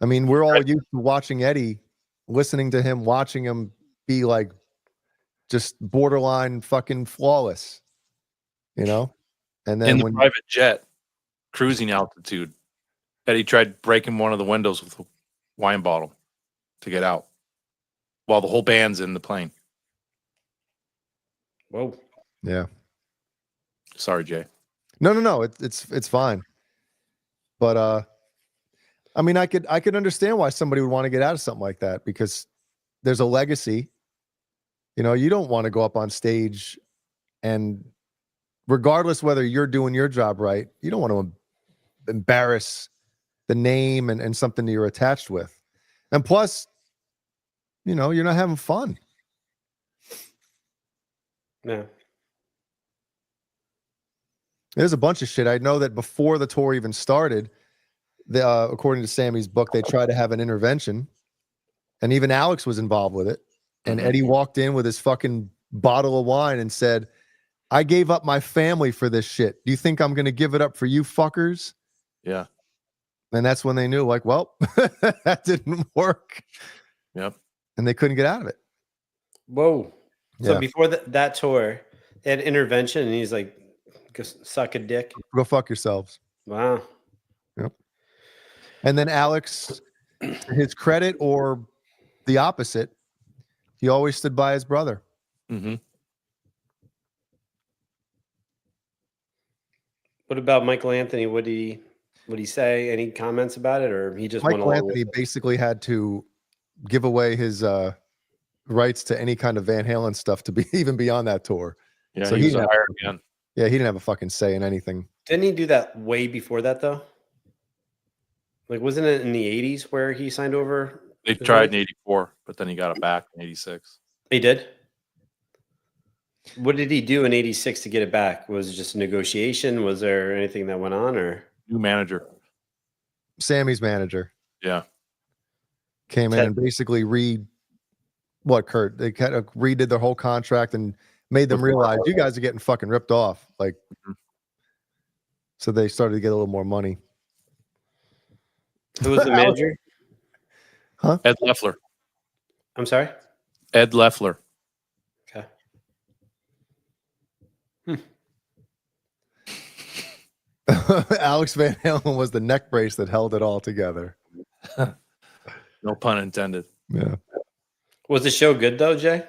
I mean, we're all used to watching Eddie, listening to him, watching him be like just borderline fucking flawless. You know? And then in the private jet, cruising altitude, Eddie tried breaking one of the windows with a wine bottle to get out while the whole band's in the plane. Whoa. Yeah. Sorry, Jay. No. It's fine. But I mean, I could understand why somebody would want to get out of something like that, because there's a legacy. You know, you don't want to go up on stage and regardless whether you're doing your job right, you don't want to embarrass the name and something that you're attached with. And plus, you know, you're not having fun. Yeah. There's a bunch of shit. I know that before the tour even started, according to Sammy's book, they tried to have an intervention, and even Alex was involved with it. And Eddie walked in with his fucking bottle of wine and said, I gave up my family for this shit. Do you think I'm going to give it up for you fuckers? Yeah. And that's when they knew, like, well, that didn't work. Yep. And they couldn't get out of it. Whoa. So Yeah. before that tour, they had intervention, and he's like, go suck a dick. Go fuck yourselves. Wow. Yep. And then Alex, to his credit or the opposite, he always stood by his brother. Mm-hmm. What about Michael Anthony? Would he say any comments about it, or he just went Michael along Anthony with it? basically had to give away his rights to any kind of Van Halen stuff to be even beyond that tour. Yeah, so he was didn't a have- hired man. Yeah, he didn't have a fucking say in anything. Didn't he do that way before that though? Like, wasn't it in the 80s where he signed over? They his tried in rights? '84, but then he got it back in '86. He did. What did he do in '86 to get it back? Was it just a negotiation? Was there anything that went on, or New manager. Sammy's manager Yeah. came in and basically Kurt? They kind of redid their whole contract and made them realize you guys are getting fucking ripped off. Like, so they started to get a little more money. who was the manager? Ed Leffler. I'm sorry. Ed Leffler. Okay. Alex Van Halen was the neck brace that held it all together. No pun intended. Yeah. Was the show good though, Jay?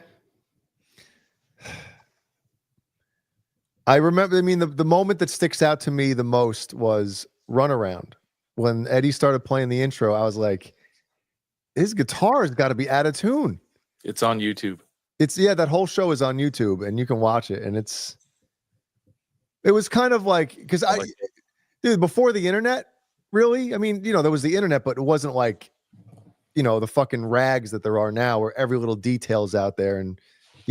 I remember, I mean, the moment that sticks out to me the most was Runaround. When Eddie started playing the intro, I was like, his guitar's got to be out of tune. It's on YouTube. That whole show is on YouTube and you can watch it. And it was kind of like, because dude, before the internet, really, I mean, there was the internet, but it wasn't like, the fucking rags that there are now where every little detail's out there. And,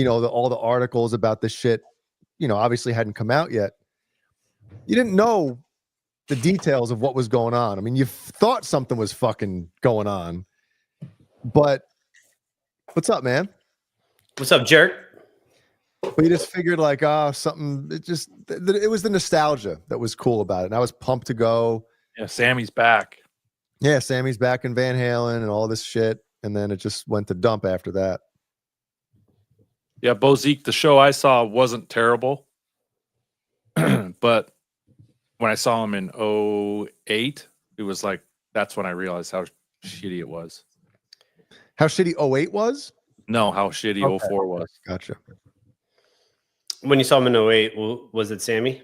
all the articles about this shit, obviously hadn't come out yet. You didn't know the details of what was going on. I mean, you thought something was fucking going on, but what's up, man? What's up, jerk? But you just figured like, something, it was the nostalgia that was cool about it. And I was pumped to go. Yeah, Sammy's back. Yeah, Sammy's back in Van Halen and all this shit. And then it just went to dump after that. Yeah, Bozique, the show I saw wasn't terrible. But when I saw him in 2008, it was like, that's when I realized how shitty it was. How shitty 2008 was? No, how shitty 2004 was. Gotcha. When you saw him in 2008, was it Sammy?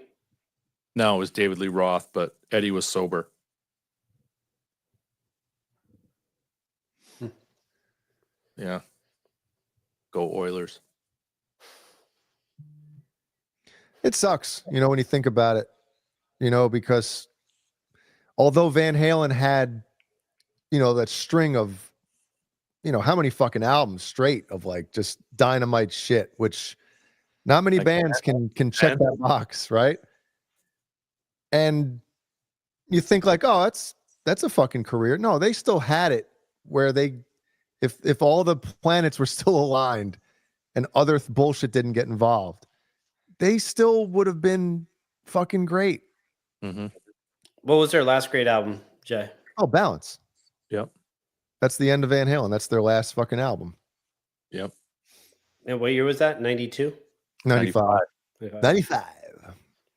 No, it was David Lee Roth, but Eddie was sober. Yeah. Go Oilers. It sucks, when you think about it, because although Van Halen had, that string of, how many fucking albums straight of like just dynamite shit, which not many bands can check that box, right? And you think like, oh, that's a fucking career. No, they still had it where if all the planets were still aligned and other bullshit didn't get involved, they still would have been fucking great. Mm-hmm. What was their last great album, Jay? Oh, Balance. Yep. That's the end of Van Halen. That's their last fucking album. Yep. And what year was that? 92? 95. 95.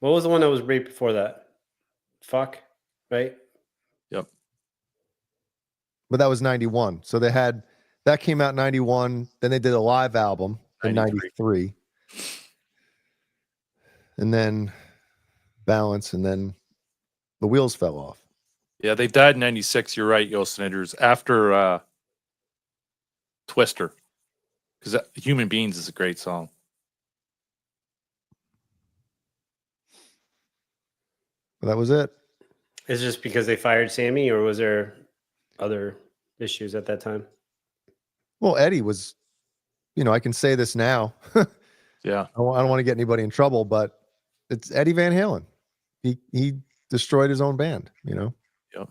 What was the one that was right before that? Fuck, right? Yep. But that was 91. So that came out in 91. Then they did a live album in 93. And then Balance, and then the wheels fell off. Yeah, they died in 96. You're right, Yo Sniders. After Twister. Because Human Beings is a great song. That was it. Is it just because they fired Sammy, or was there other issues at that time? Well, Eddie was, I can say this now. Yeah. I don't want to get anybody in trouble, but it's Eddie Van Halen. he destroyed his own band, you know. Yep.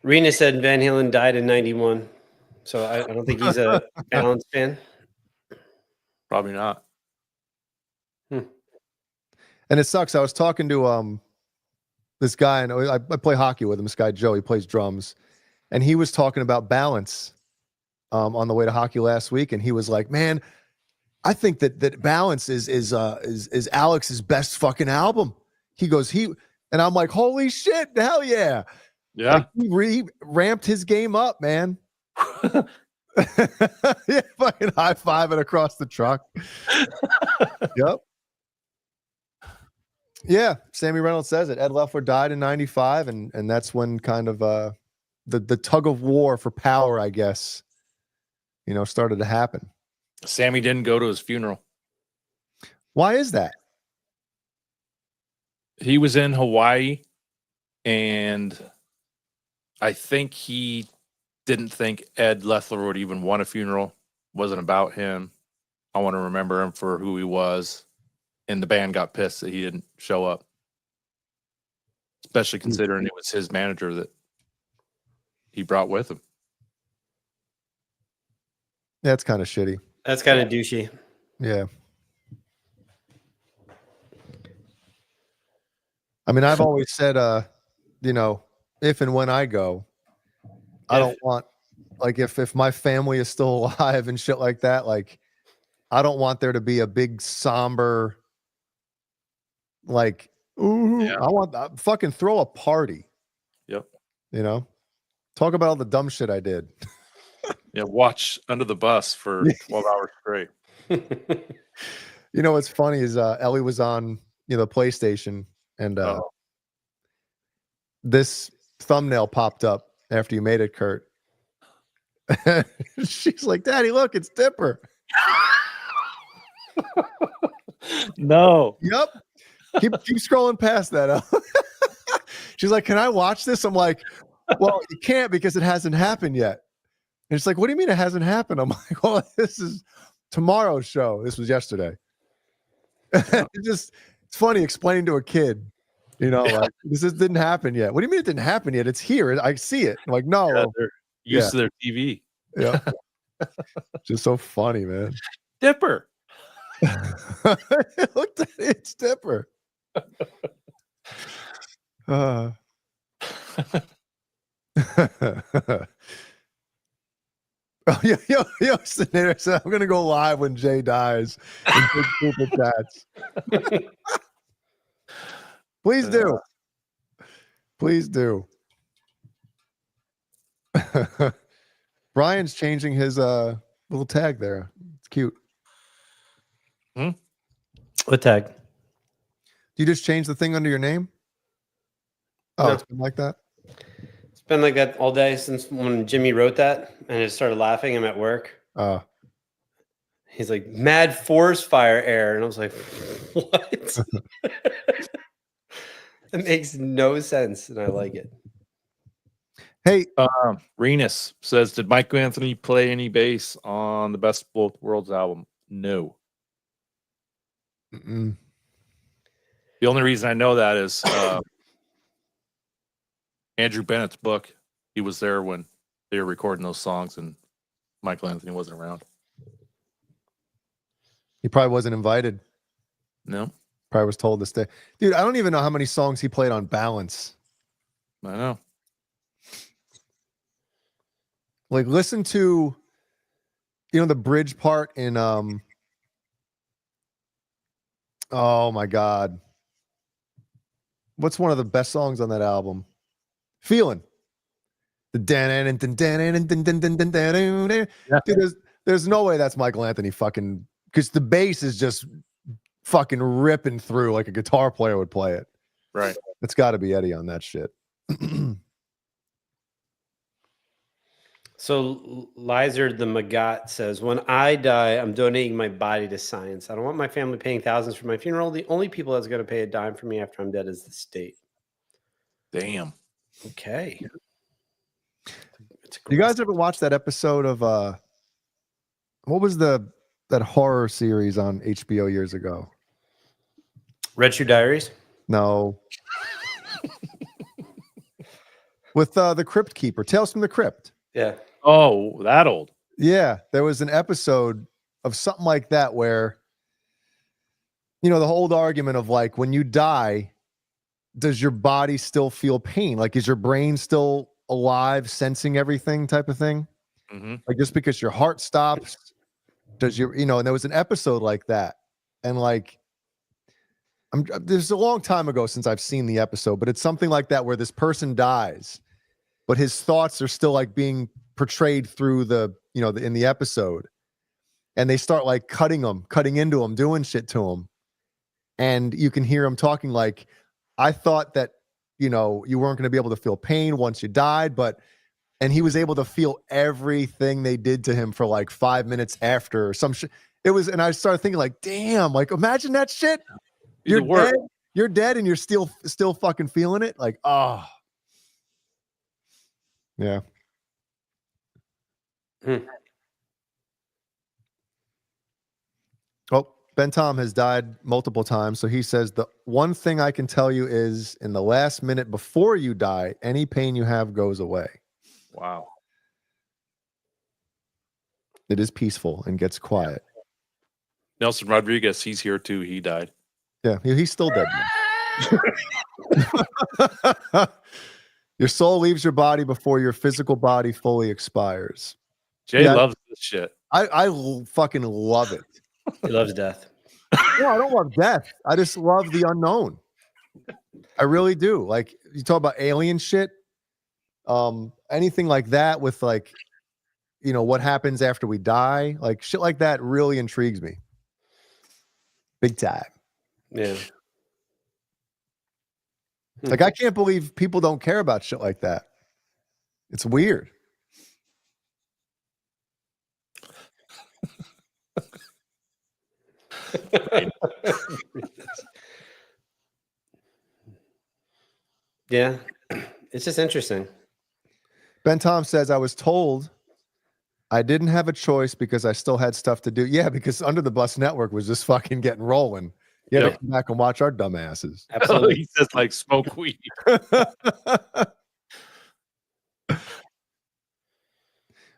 Rena said Van Halen died in 91. So I don't think he's a Balance fan. Probably not. And it sucks. I was talking to this guy, and I play hockey with him. This guy Joe, he plays drums, and he was talking about Balance on the way to hockey last week, and he was like, "Man, I think that Balance is Alex's best fucking album." He goes, and I'm like, "Holy shit, hell yeah!" Yeah, like, he ramped his game up, man. Yeah, fucking high fiving across the truck. Yep. Yeah, Sammy Reynolds says it. Ed Loeffler died in 95, and that's when kind of the tug of war for power, I guess, started to happen. Sammy didn't go to his funeral. Why is that? He was in Hawaii, and I think he didn't think Ed Loeffler would even want a funeral. Wasn't about him. I want to remember him for who he was. And the band got pissed that he didn't show up. Especially considering it was his manager that he brought with him. That's kind of shitty. That's kind of douchey. Yeah. I mean, I've always said, if and when I go, I don't want, like, if my family is still alive and shit like that, like, I don't want there to be a big somber, like, ooh, I want fucking throw a party. Yep. Talk about all the dumb shit I did. Yeah, watch Under the Bus for 12 hours straight. What's funny is Ellie was on, PlayStation, and this thumbnail popped up after you made it, Kurt. She's like, "Daddy, look, it's Dipper." No. Yep. Keep scrolling past that. She's like, "Can I watch this?" I'm like, "Well, you can't because it hasn't happened yet." And it's like, "What do you mean it hasn't happened?" I'm like, "Well, this is tomorrow's show. This was yesterday." It's funny explaining to a kid, like, this didn't happen yet. What do you mean it didn't happen yet? It's here. I see it. I'm like, no. Yeah, they're used to their TV. Yeah. Just so funny, man. Dipper. Look at it. It's Dipper. Oh, yo, Senator said, "I'm gonna go live when Jay dies." And big super chats. Please do. Please do. Brian's changing his little tag there. It's cute. What tag? You just change the thing under your name? Oh, It's been like that? It's been like that all day since when Jimmy wrote that, and I just started laughing. I'm at work. He's like, "Mad forest fire air," and I was like, "What?" It makes no sense, and I like it. Hey, Renus says, "Did Mike Anthony play any bass on the Best of Both Worlds album?" No. Mm-mm. The only reason I know that is Andrew Bennett's book. He was there when they were recording those songs, and Michael Anthony wasn't around. He probably wasn't invited. No. Probably was told to stay. Dude, I don't even know how many songs he played on Balance. I know. Like, listen to, the bridge part in, oh my God. What's one of the best songs on that album? Feeling. The Dude, there's no way that's Michael Anthony fucking, because the bass is just fucking ripping through like a guitar player would play it. Right. It's got to be Eddie on that shit. So Lizer the Magat says, "When I die, I'm donating my body to science. I don't want my family paying thousands for my funeral. The only people that's going to pay a dime for me after I'm dead is the state." Damn. Okay. You guys ever watch that episode of what was that horror series on HBO years ago? Red Shoe Diaries? No. With the Crypt Keeper, Tales from the Crypt. Yeah. Oh, that old. Yeah, there was an episode of something like that where, you know, the whole argument of like, when you die, does your body still feel pain? Like, is your brain still alive, sensing everything type of thing? Mm-hmm. Like, just because your heart stops, does your, you know, and there was an episode like that. And like, there's a long time ago since I've seen the episode, but it's something like that where this person dies, but his thoughts are still like being portrayed through the, you know, in the episode. And they start like cutting into him, doing shit to him. And you can hear him talking like, I thought that, you know, you weren't going to be able to feel pain once you died, and he was able to feel everything they did to him for like 5 minutes after or some shit. It was, and I started thinking like, damn, like imagine that shit. You're dead and you're still fucking feeling it. Like, oh, yeah. Oh, Ben Tom has died multiple times. So he says, the one thing I can tell you is in the last minute before you die, any pain you have goes away. Wow. It is peaceful and gets quiet. Nelson Rodriguez, he's here too. He died. Yeah, he's still dead. Your soul leaves your body before your physical body fully expires. Jay loves this shit. I fucking love it. He loves death. No, I don't love death. I just love the unknown. I really do. Like, you talk about alien shit, anything like that with like, you know, what happens after we die, like shit like that really intrigues me. Big time. Yeah. Like, I can't believe people don't care about shit like that. It's weird. Yeah. It's just interesting. Ben Tom says, I was told I didn't have a choice because I still had stuff to do. Yeah, because Under the Bus Network was just fucking getting rolling. You had to come back and watch our dumbasses. Absolutely. He says like smoke weed.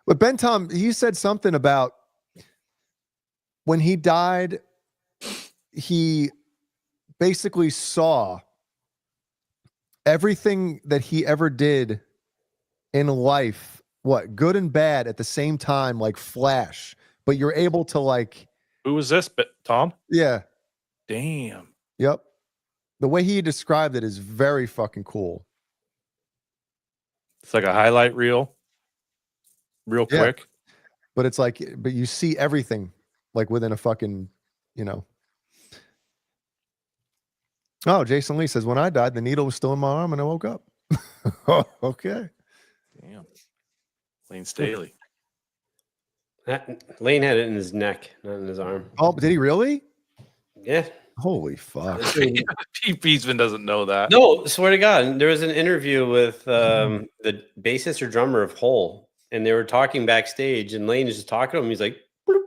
But Ben Tom, he said something about when he died, he basically saw everything that he ever did in life, what, good and bad at the same time, like flash. But you're able to like. Who was this? Tom? Yeah. Damn. Yep. The way he described it is very fucking cool. It's like a highlight reel. Real quick. But it's like, but you see everything like within a fucking, you know. Oh, Jason Lee says, when I died, the needle was still in my arm and I woke up. Oh, okay. Damn. Lane Staley. Lane had it in his neck, not in his arm. Oh, did he really? Yeah. Holy fuck. Pete Beesman doesn't know that. No, swear to God. There was an interview with the bassist or drummer of Hole, and they were talking backstage, and Lane is just talking to him. He's like, bloop,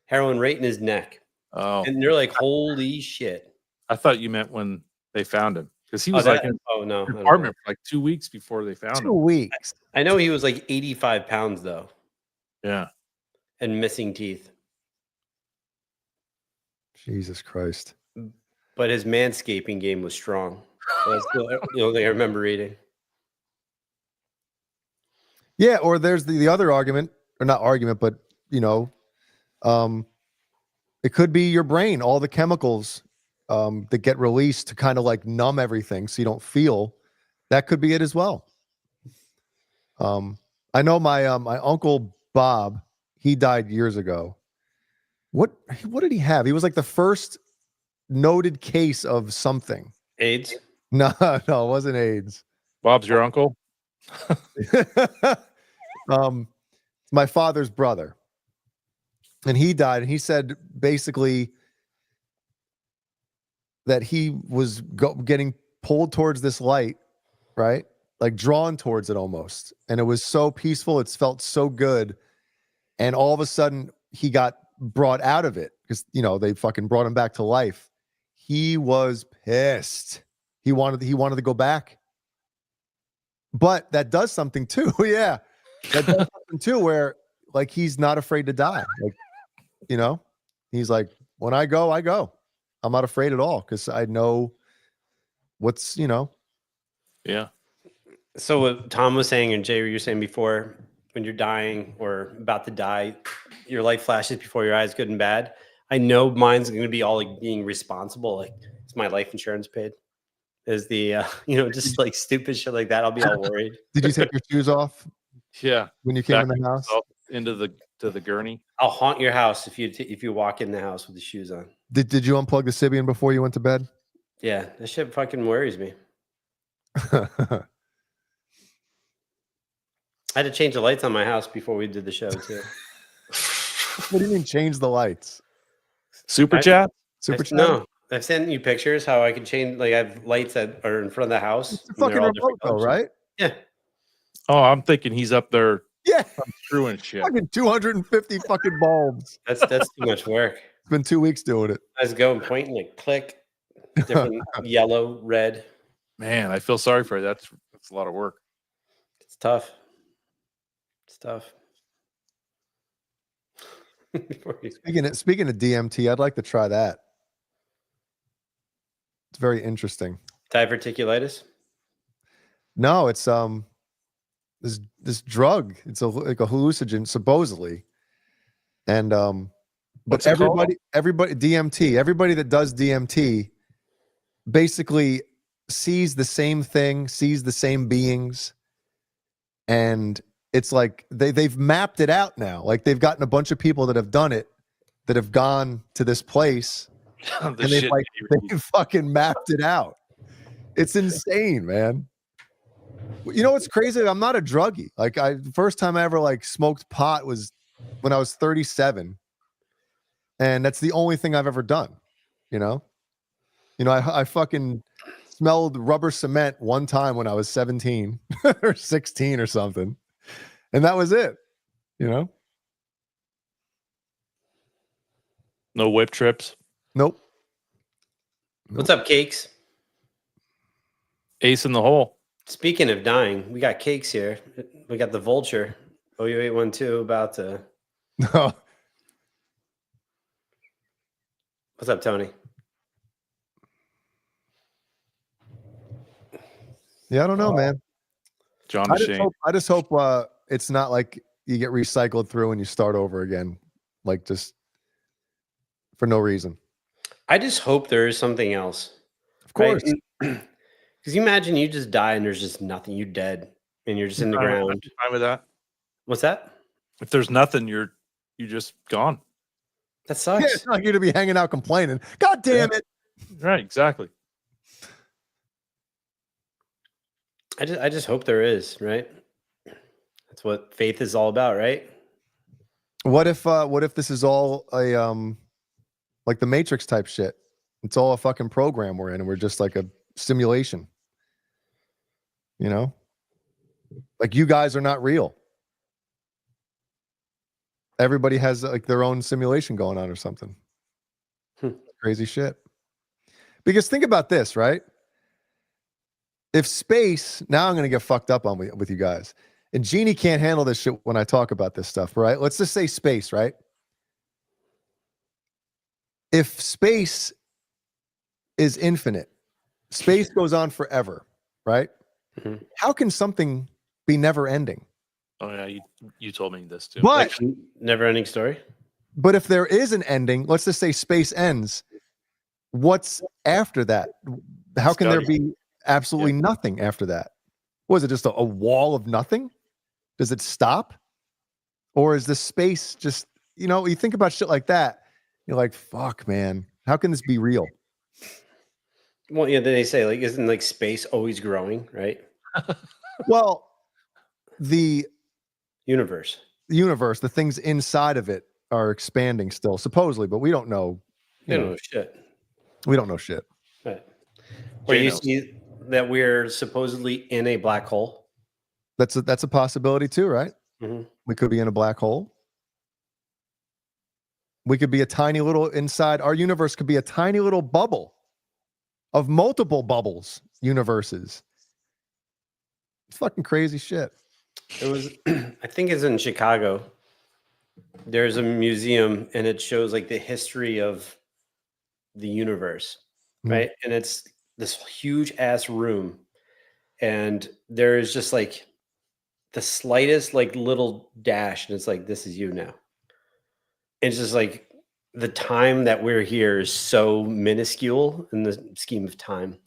heroin right in his neck. Oh. And they're like, holy shit. I thought you meant when they found him. Because he was like in no, the apartment for like 2 weeks before they found him. 2 weeks. I know he was like 85 pounds, though. Yeah. And missing teeth. Jesus Christ. But his manscaping game was strong. That's the only thing I remember reading. Yeah, or there's the other argument, or not argument, but, you know, it could be your brain, all the chemicals that get released to kind of like numb everything so you don't feel. That could be it as well. I know my my uncle Bob, he died years ago. What did he have? He was like the first noted case of something. AIDS? No, it wasn't AIDS. Bob's your uncle? My father's brother. And he died, and he said basically that he was getting pulled towards this light, right? Like drawn towards it almost. And it was so peaceful. It's felt so good. And all of a sudden he got brought out of it because, you know, they fucking brought him back to life. he was pissed. He wanted to go back. But that does something too. Yeah. That does something too, where like he's not afraid to die. Like, you know, he's like, when I go, I go. I'm not afraid at all because I know what's, you know. Yeah. So what Tom was saying and Jay, you were saying before, when you're dying or about to die, your life flashes before your eyes, good and bad. I know mine's going to be all like being responsible. Like, is my life insurance paid? Is the, just like stupid shit like that. I'll be all worried. Did you take your shoes off? Yeah. When you came in Back the house? into the gurney. I'll haunt your house if you walk in the house with the shoes on. Did you unplug the Sybian before you went to bed? Yeah, that shit fucking worries me. I had to change the lights on my house before we did the show too. What do you mean change the lights? Super chat? Super chat? No, I've sent you pictures how I can change. Like I have lights that are in front of the house. It's a fucking remote though, right? Yeah. Oh, I'm thinking he's up there. Yeah. Screwing shit. Fucking 250 fucking bulbs. That's too much work. It's been 2 weeks doing it. I just go and point and like click, different yellow, red. Man, I feel sorry for you. That's a lot of work. It's tough. It's tough. Speaking of DMT, I'd like to try that. It's very interesting. Diverticulitis? No, it's this drug. It's like a hallucinogen, supposedly. And but everybody DMT, everybody that does DMT basically sees the same thing, sees the same beings, and it's like they've mapped it out now. Like they've gotten a bunch of people that have done it, that have gone to this place, and they've fucking mapped it out. It's insane, man. You know what's crazy? I'm not a druggie. Like the first time I ever like smoked pot was when I was 37, and that's the only thing I've ever done. You know, I fucking smelled rubber cement one time when I was 17 or 16 or something. And that was it, you know? No whip trips? Nope. What's up, Cakes? Ace in the hole. Speaking of dying, we got Cakes here. We got the Vulture, OU812, about to. No. What's up, Tony? Yeah, I don't know, man. John I Shane. just hope it's not like you get recycled through and you start over again, like just for no reason. I just hope there is something else. Of course. Because you imagine you just die and there's just nothing. You're dead and you're just in the ground. Fine with that. What's that? If there's nothing, you're just gone. That sucks. Yeah, it's not you to be hanging out complaining. God damn it. Right, exactly. I just hope there is, right? That's what faith is all about, right? What if this is all a like the Matrix type shit? It's all a fucking program we're in, and we're just like a simulation. You know? Like you guys are not real. Everybody has like their own simulation going on or something. Crazy shit. Because think about this, right? If space, now I'm going to get fucked up on with you guys. And Jeannie can't handle this shit when I talk about this stuff, right? Let's just say space, right? If space is infinite, space goes on forever, right? Mm-hmm. How can something be never ending? Oh yeah, you told me this too. But never ending story. But if there is an ending, let's just say space ends, what's after that? How can there be absolutely nothing after that? Was it just a wall of nothing? Does it stop? Or is this space just, you think about shit like that, you're like, fuck, man, how can this be real? Well, yeah, they say, like, isn't like space always growing, right? Well, the universe, the things inside of it are expanding still, supposedly, but we don't know. We don't know shit. We don't know shit. Right. Or you see that we're supposedly in a black hole. That's a possibility too, right? Mm-hmm. We could be in a black hole. We could be a tiny little inside. Our universe could be a tiny little bubble of multiple bubbles, universes. It's fucking crazy shit. It was, I think it's in Chicago. There's a museum and it shows like the history of the universe, right? And it's this huge ass room. And there's just like the slightest like little dash. And it's like, this is you now. It's just like the time that we're here is so minuscule in the scheme of time.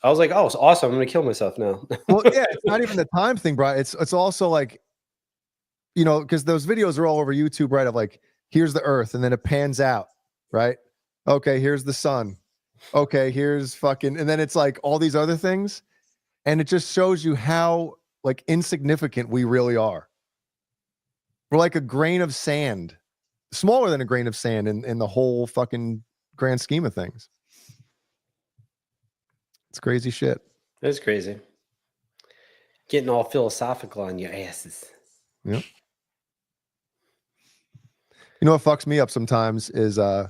I was like, oh, it's awesome. I'm going to kill myself now. Well, yeah, it's not even the time thing, bro. It's also like, you know, because those videos are all over YouTube, right? Of like, here's the earth, and then it pans out, right? Okay, here's the sun. Okay, here's fucking, and then it's like all these other things. And it just shows you how like insignificant we really are. We're like a grain of sand, smaller than a grain of sand in the whole fucking grand scheme of things. It's crazy shit. That's crazy. Getting all philosophical on your asses. Yep. You know what fucks me up sometimes is I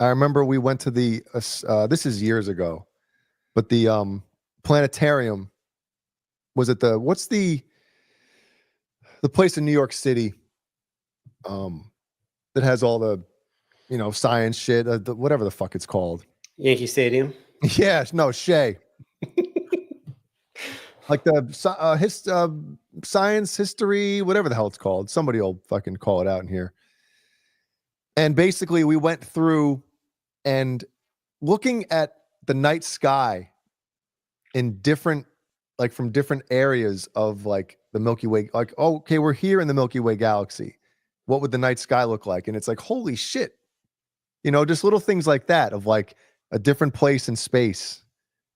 remember we went to the this is years ago, but the planetarium was at the what's the place in New York City that has all the, you know, science shit, whatever the fuck it's called. Yankee Stadium. Yeah, no, Shea. Like the science history, whatever the hell it's called. Somebody will fucking call it out in here. And basically we went through and looking at the night sky in different, like from different areas of like the Milky Way, like, oh, okay, we're here in the Milky Way galaxy. What would the night sky look like? And it's like, holy shit. You know, just little things like that of like a different place in space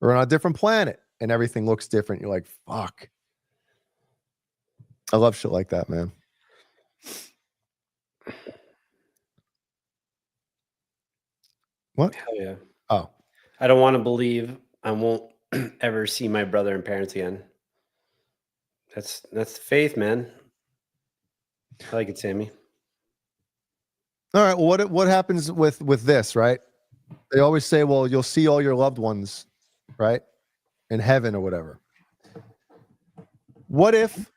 or on a different planet and everything looks different. You're like, fuck. I love shit like that, man. What? Hell yeah. Oh. I don't want to believe I won't ever see my brother and parents again. That's faith, man. I like it, Sammy. All right. Well, what happens with this, right? They always say, well, you'll see all your loved ones, right? In heaven or whatever. What if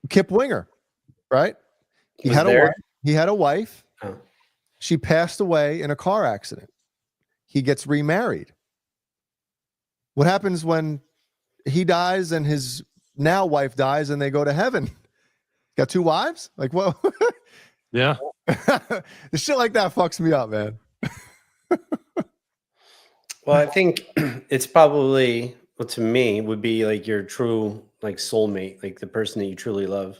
Kip Winger, right? He had a wife. Oh. She passed away in a car accident. He gets remarried. What happens when he dies and his now wife dies and they go to heaven? Got two wives? Like, what? Yeah. The shit like that fucks me up, man. Well, I think it's probably, well, to me, would be like your true like soulmate, like the person that you truly love.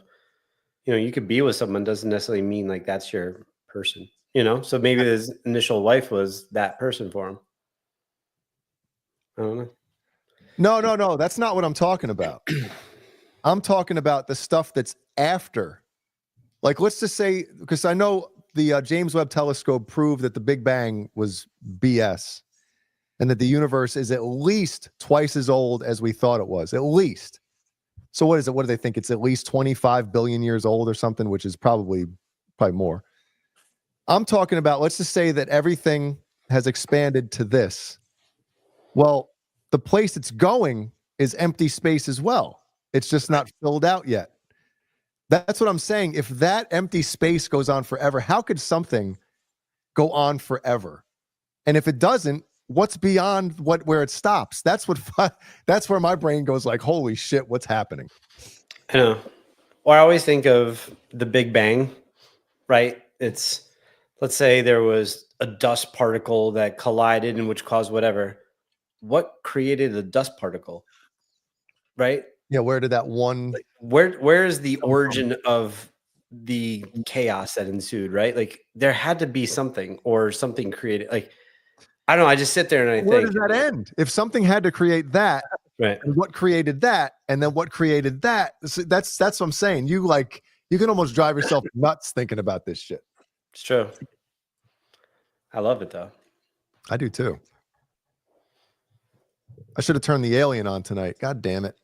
You know, you could be with someone doesn't necessarily mean like that's your person, you know? So maybe his initial wife was that person for him. I don't know. No. That's not what I'm talking about. I'm talking about the stuff that's after. Like, let's just say, because I know the James Webb Telescope proved that the Big Bang was BS and that the universe is at least twice as old as we thought it was, at least. So what is it? What do they think? It's at least 25 billion years old or something, which is probably more. I'm talking about, let's just say that everything has expanded to this. Well, the place it's going is empty space as well. It's just not filled out yet. That's what I'm saying. If that empty space goes on forever, how could something go on forever? And if it doesn't, what's beyond where it stops? That's where my brain goes like, holy shit, what's happening? I know. Or I always think of the Big Bang, right? It's, let's say there was a dust particle that collided and which caused whatever. What created the dust particle? Right? Yeah, where did that one... Like, where is the origin of the chaos that ensued, right? Like there had to be something or something created. Like, I don't know. I just sit there and I where think, does that end? If something had to create that, right? And what created that, and then what created that? That's what I'm saying. You can almost drive yourself nuts thinking about this shit. It's true. I love it though. I do too. I should have turned the alien on tonight. God damn it.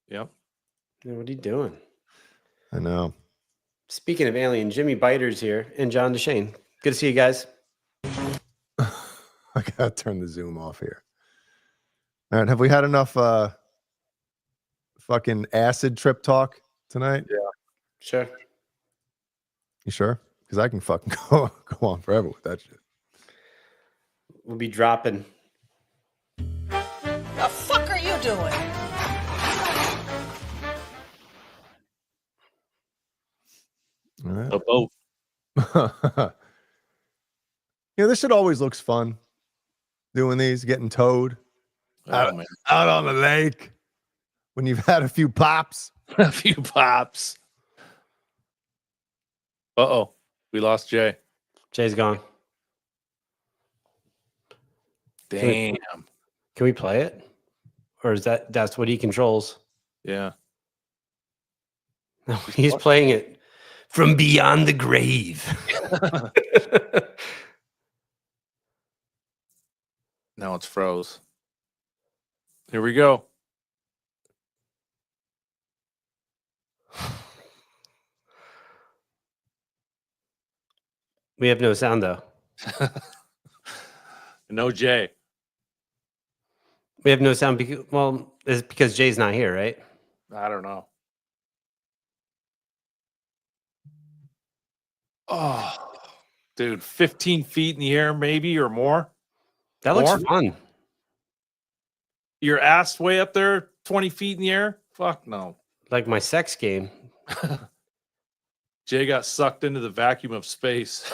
Yep. What are you doing? I know. Speaking of alien, Jimmy Biter's here and John DeShane. Good to see you guys. I gotta turn the Zoom off here. All right, have we had enough fucking acid trip talk tonight? Yeah, sure. You sure? Because I can fucking go on forever with that shit. We'll be dropping. The fuck are you doing? All right. A boat. This shit always looks fun. Doing these, getting towed Oh, man. out on the lake when you've had a few pops. A few pops. Uh-oh. We lost Jay. Jay's gone. Damn. Can we play it? Or is that's what he controls? Yeah. No, he's playing it from beyond the grave. Now it's froze. Here we go. We have no sound though. No Jay. We have no sound because, well, it's because Jay's not here, right? I don't know. Oh, dude, 15 feet in the air, maybe, or more. That looks fun. Your ass way up there, 20 feet in the air? Fuck no. Like my sex game. Jay got sucked into the vacuum of space.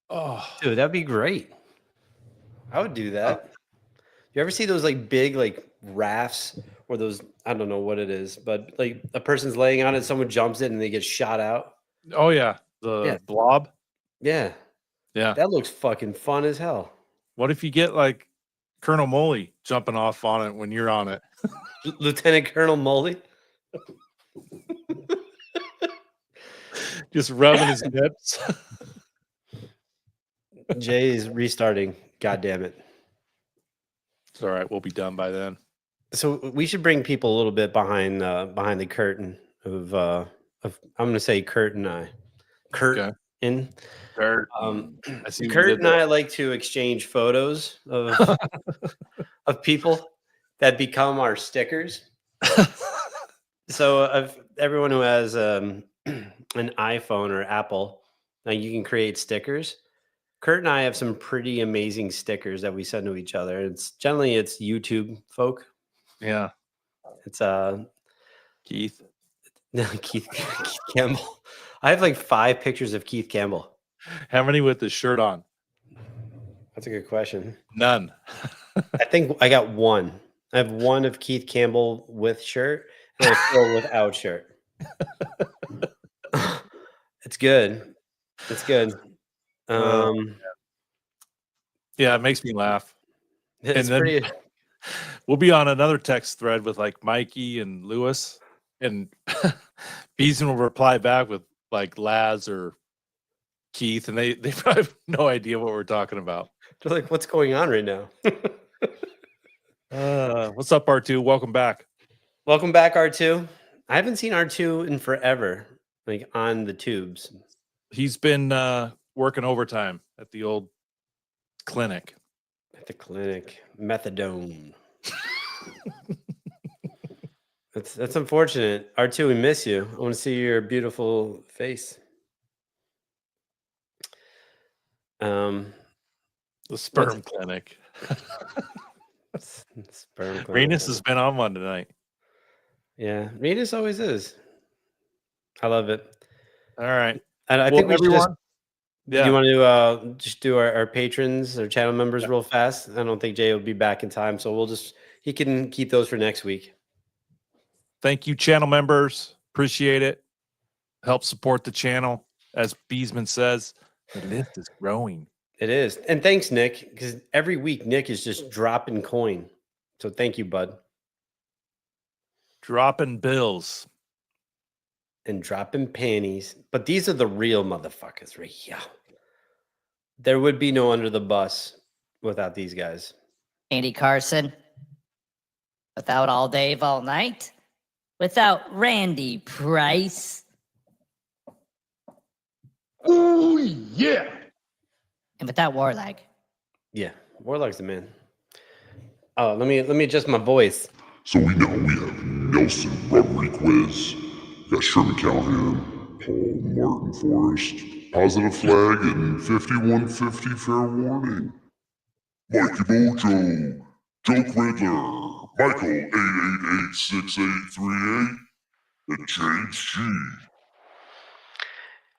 Oh, dude, that'd be great. I would do that. You ever see those like big like rafts or those, I don't know what it is, but like a person's laying on it, someone jumps in and they get shot out? Oh yeah, the blob. Yeah. Yeah. That looks fucking fun as hell. What if you get like Colonel Moley jumping off on it when you're on it? Lieutenant Colonel Moley? Just rubbing his nips. Jay is restarting. God damn it. It's all right. We'll be done by then. So we should bring people a little bit behind the curtain of I'm going to say Kurt and I. Kurt Okay. in. Kurt. I see what you Kurt did and there. I like to exchange photos of of people that become our stickers. So of everyone who has an iPhone or Apple, now you can create stickers. Kurt and I have some pretty amazing stickers that we send to each other. It's generally YouTube folk. Yeah. It's Keith. Keith Campbell. I have like 5 pictures of Keith Campbell. How many with his shirt on? That's a good question. None. I think I got 1. I have 1 of Keith Campbell with shirt and I have 4 without shirt. It's good. It's good. Yeah, it makes me laugh. It's and then pretty. We'll be on another text thread with like Mikey and Lewis, and Beeson will reply back with like Laz or Keith, and they probably have no idea what we're talking about. They're like, what's going on right now? What's up, R2? Welcome back. Welcome back, R2. I haven't seen R2 in forever, like on the tubes. He's been working overtime at the old clinic. At the clinic. Methadone. That's unfortunate. R2, we miss you. I want to see your beautiful face. The sperm clinic. Sperm clinic. Renus has been on one tonight. Yeah, Renus always is. I love it. All right. And I think we should just, yeah. Do you want to just do our patrons or channel members real fast? I don't think Jay will be back in time, so he can keep those for next week. Thank you, channel members. Appreciate it. Help support the channel. As Beesman says, the list is growing. It is. And thanks, Nick, because every week Nick is just dropping coin. So thank you, bud. Dropping bills. And dropping panties. But these are the real motherfuckers right here. There would be no Under the Bus without these guys. Andy Carson. Without All Dave, All Night. Without Randy Price. Oh, yeah. And without Warlag. Yeah, Warlock's the man. Oh, let me adjust my voice. So we have Nelson Rodriguez, we got Sherman Callahan, Paul Martin Forrest, Positive Flag, and 5150 Fair Warning. Mikey Mojo, Joke Riddler, Michael 8886838, and James G.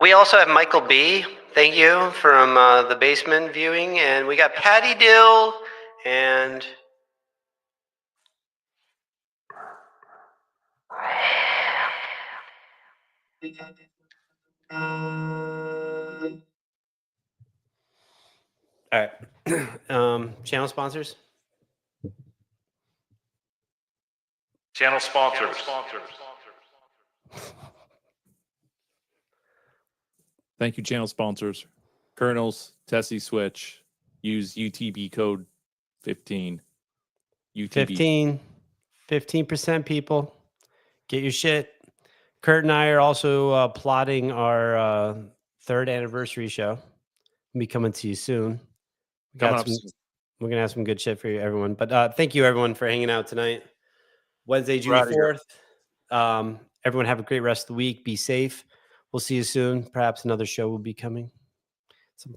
We also have Michael B. Thank you from the basement viewing, and we got Patty Dill and. All right. Channel sponsors. Channel sponsors. Thank you, channel sponsors. Kernels, Tessie Switch. Use UTB code 15. UTB. 15% people. Get your shit. Kurt and I are also plotting our 3rd anniversary show. We'll be coming to you soon. We're going to have some good shit for you, everyone. But thank you, everyone, for hanging out tonight. Wednesday, June 4th. Everyone have a great rest of the week. Be safe. We'll see you soon. Perhaps another show will be coming. It's a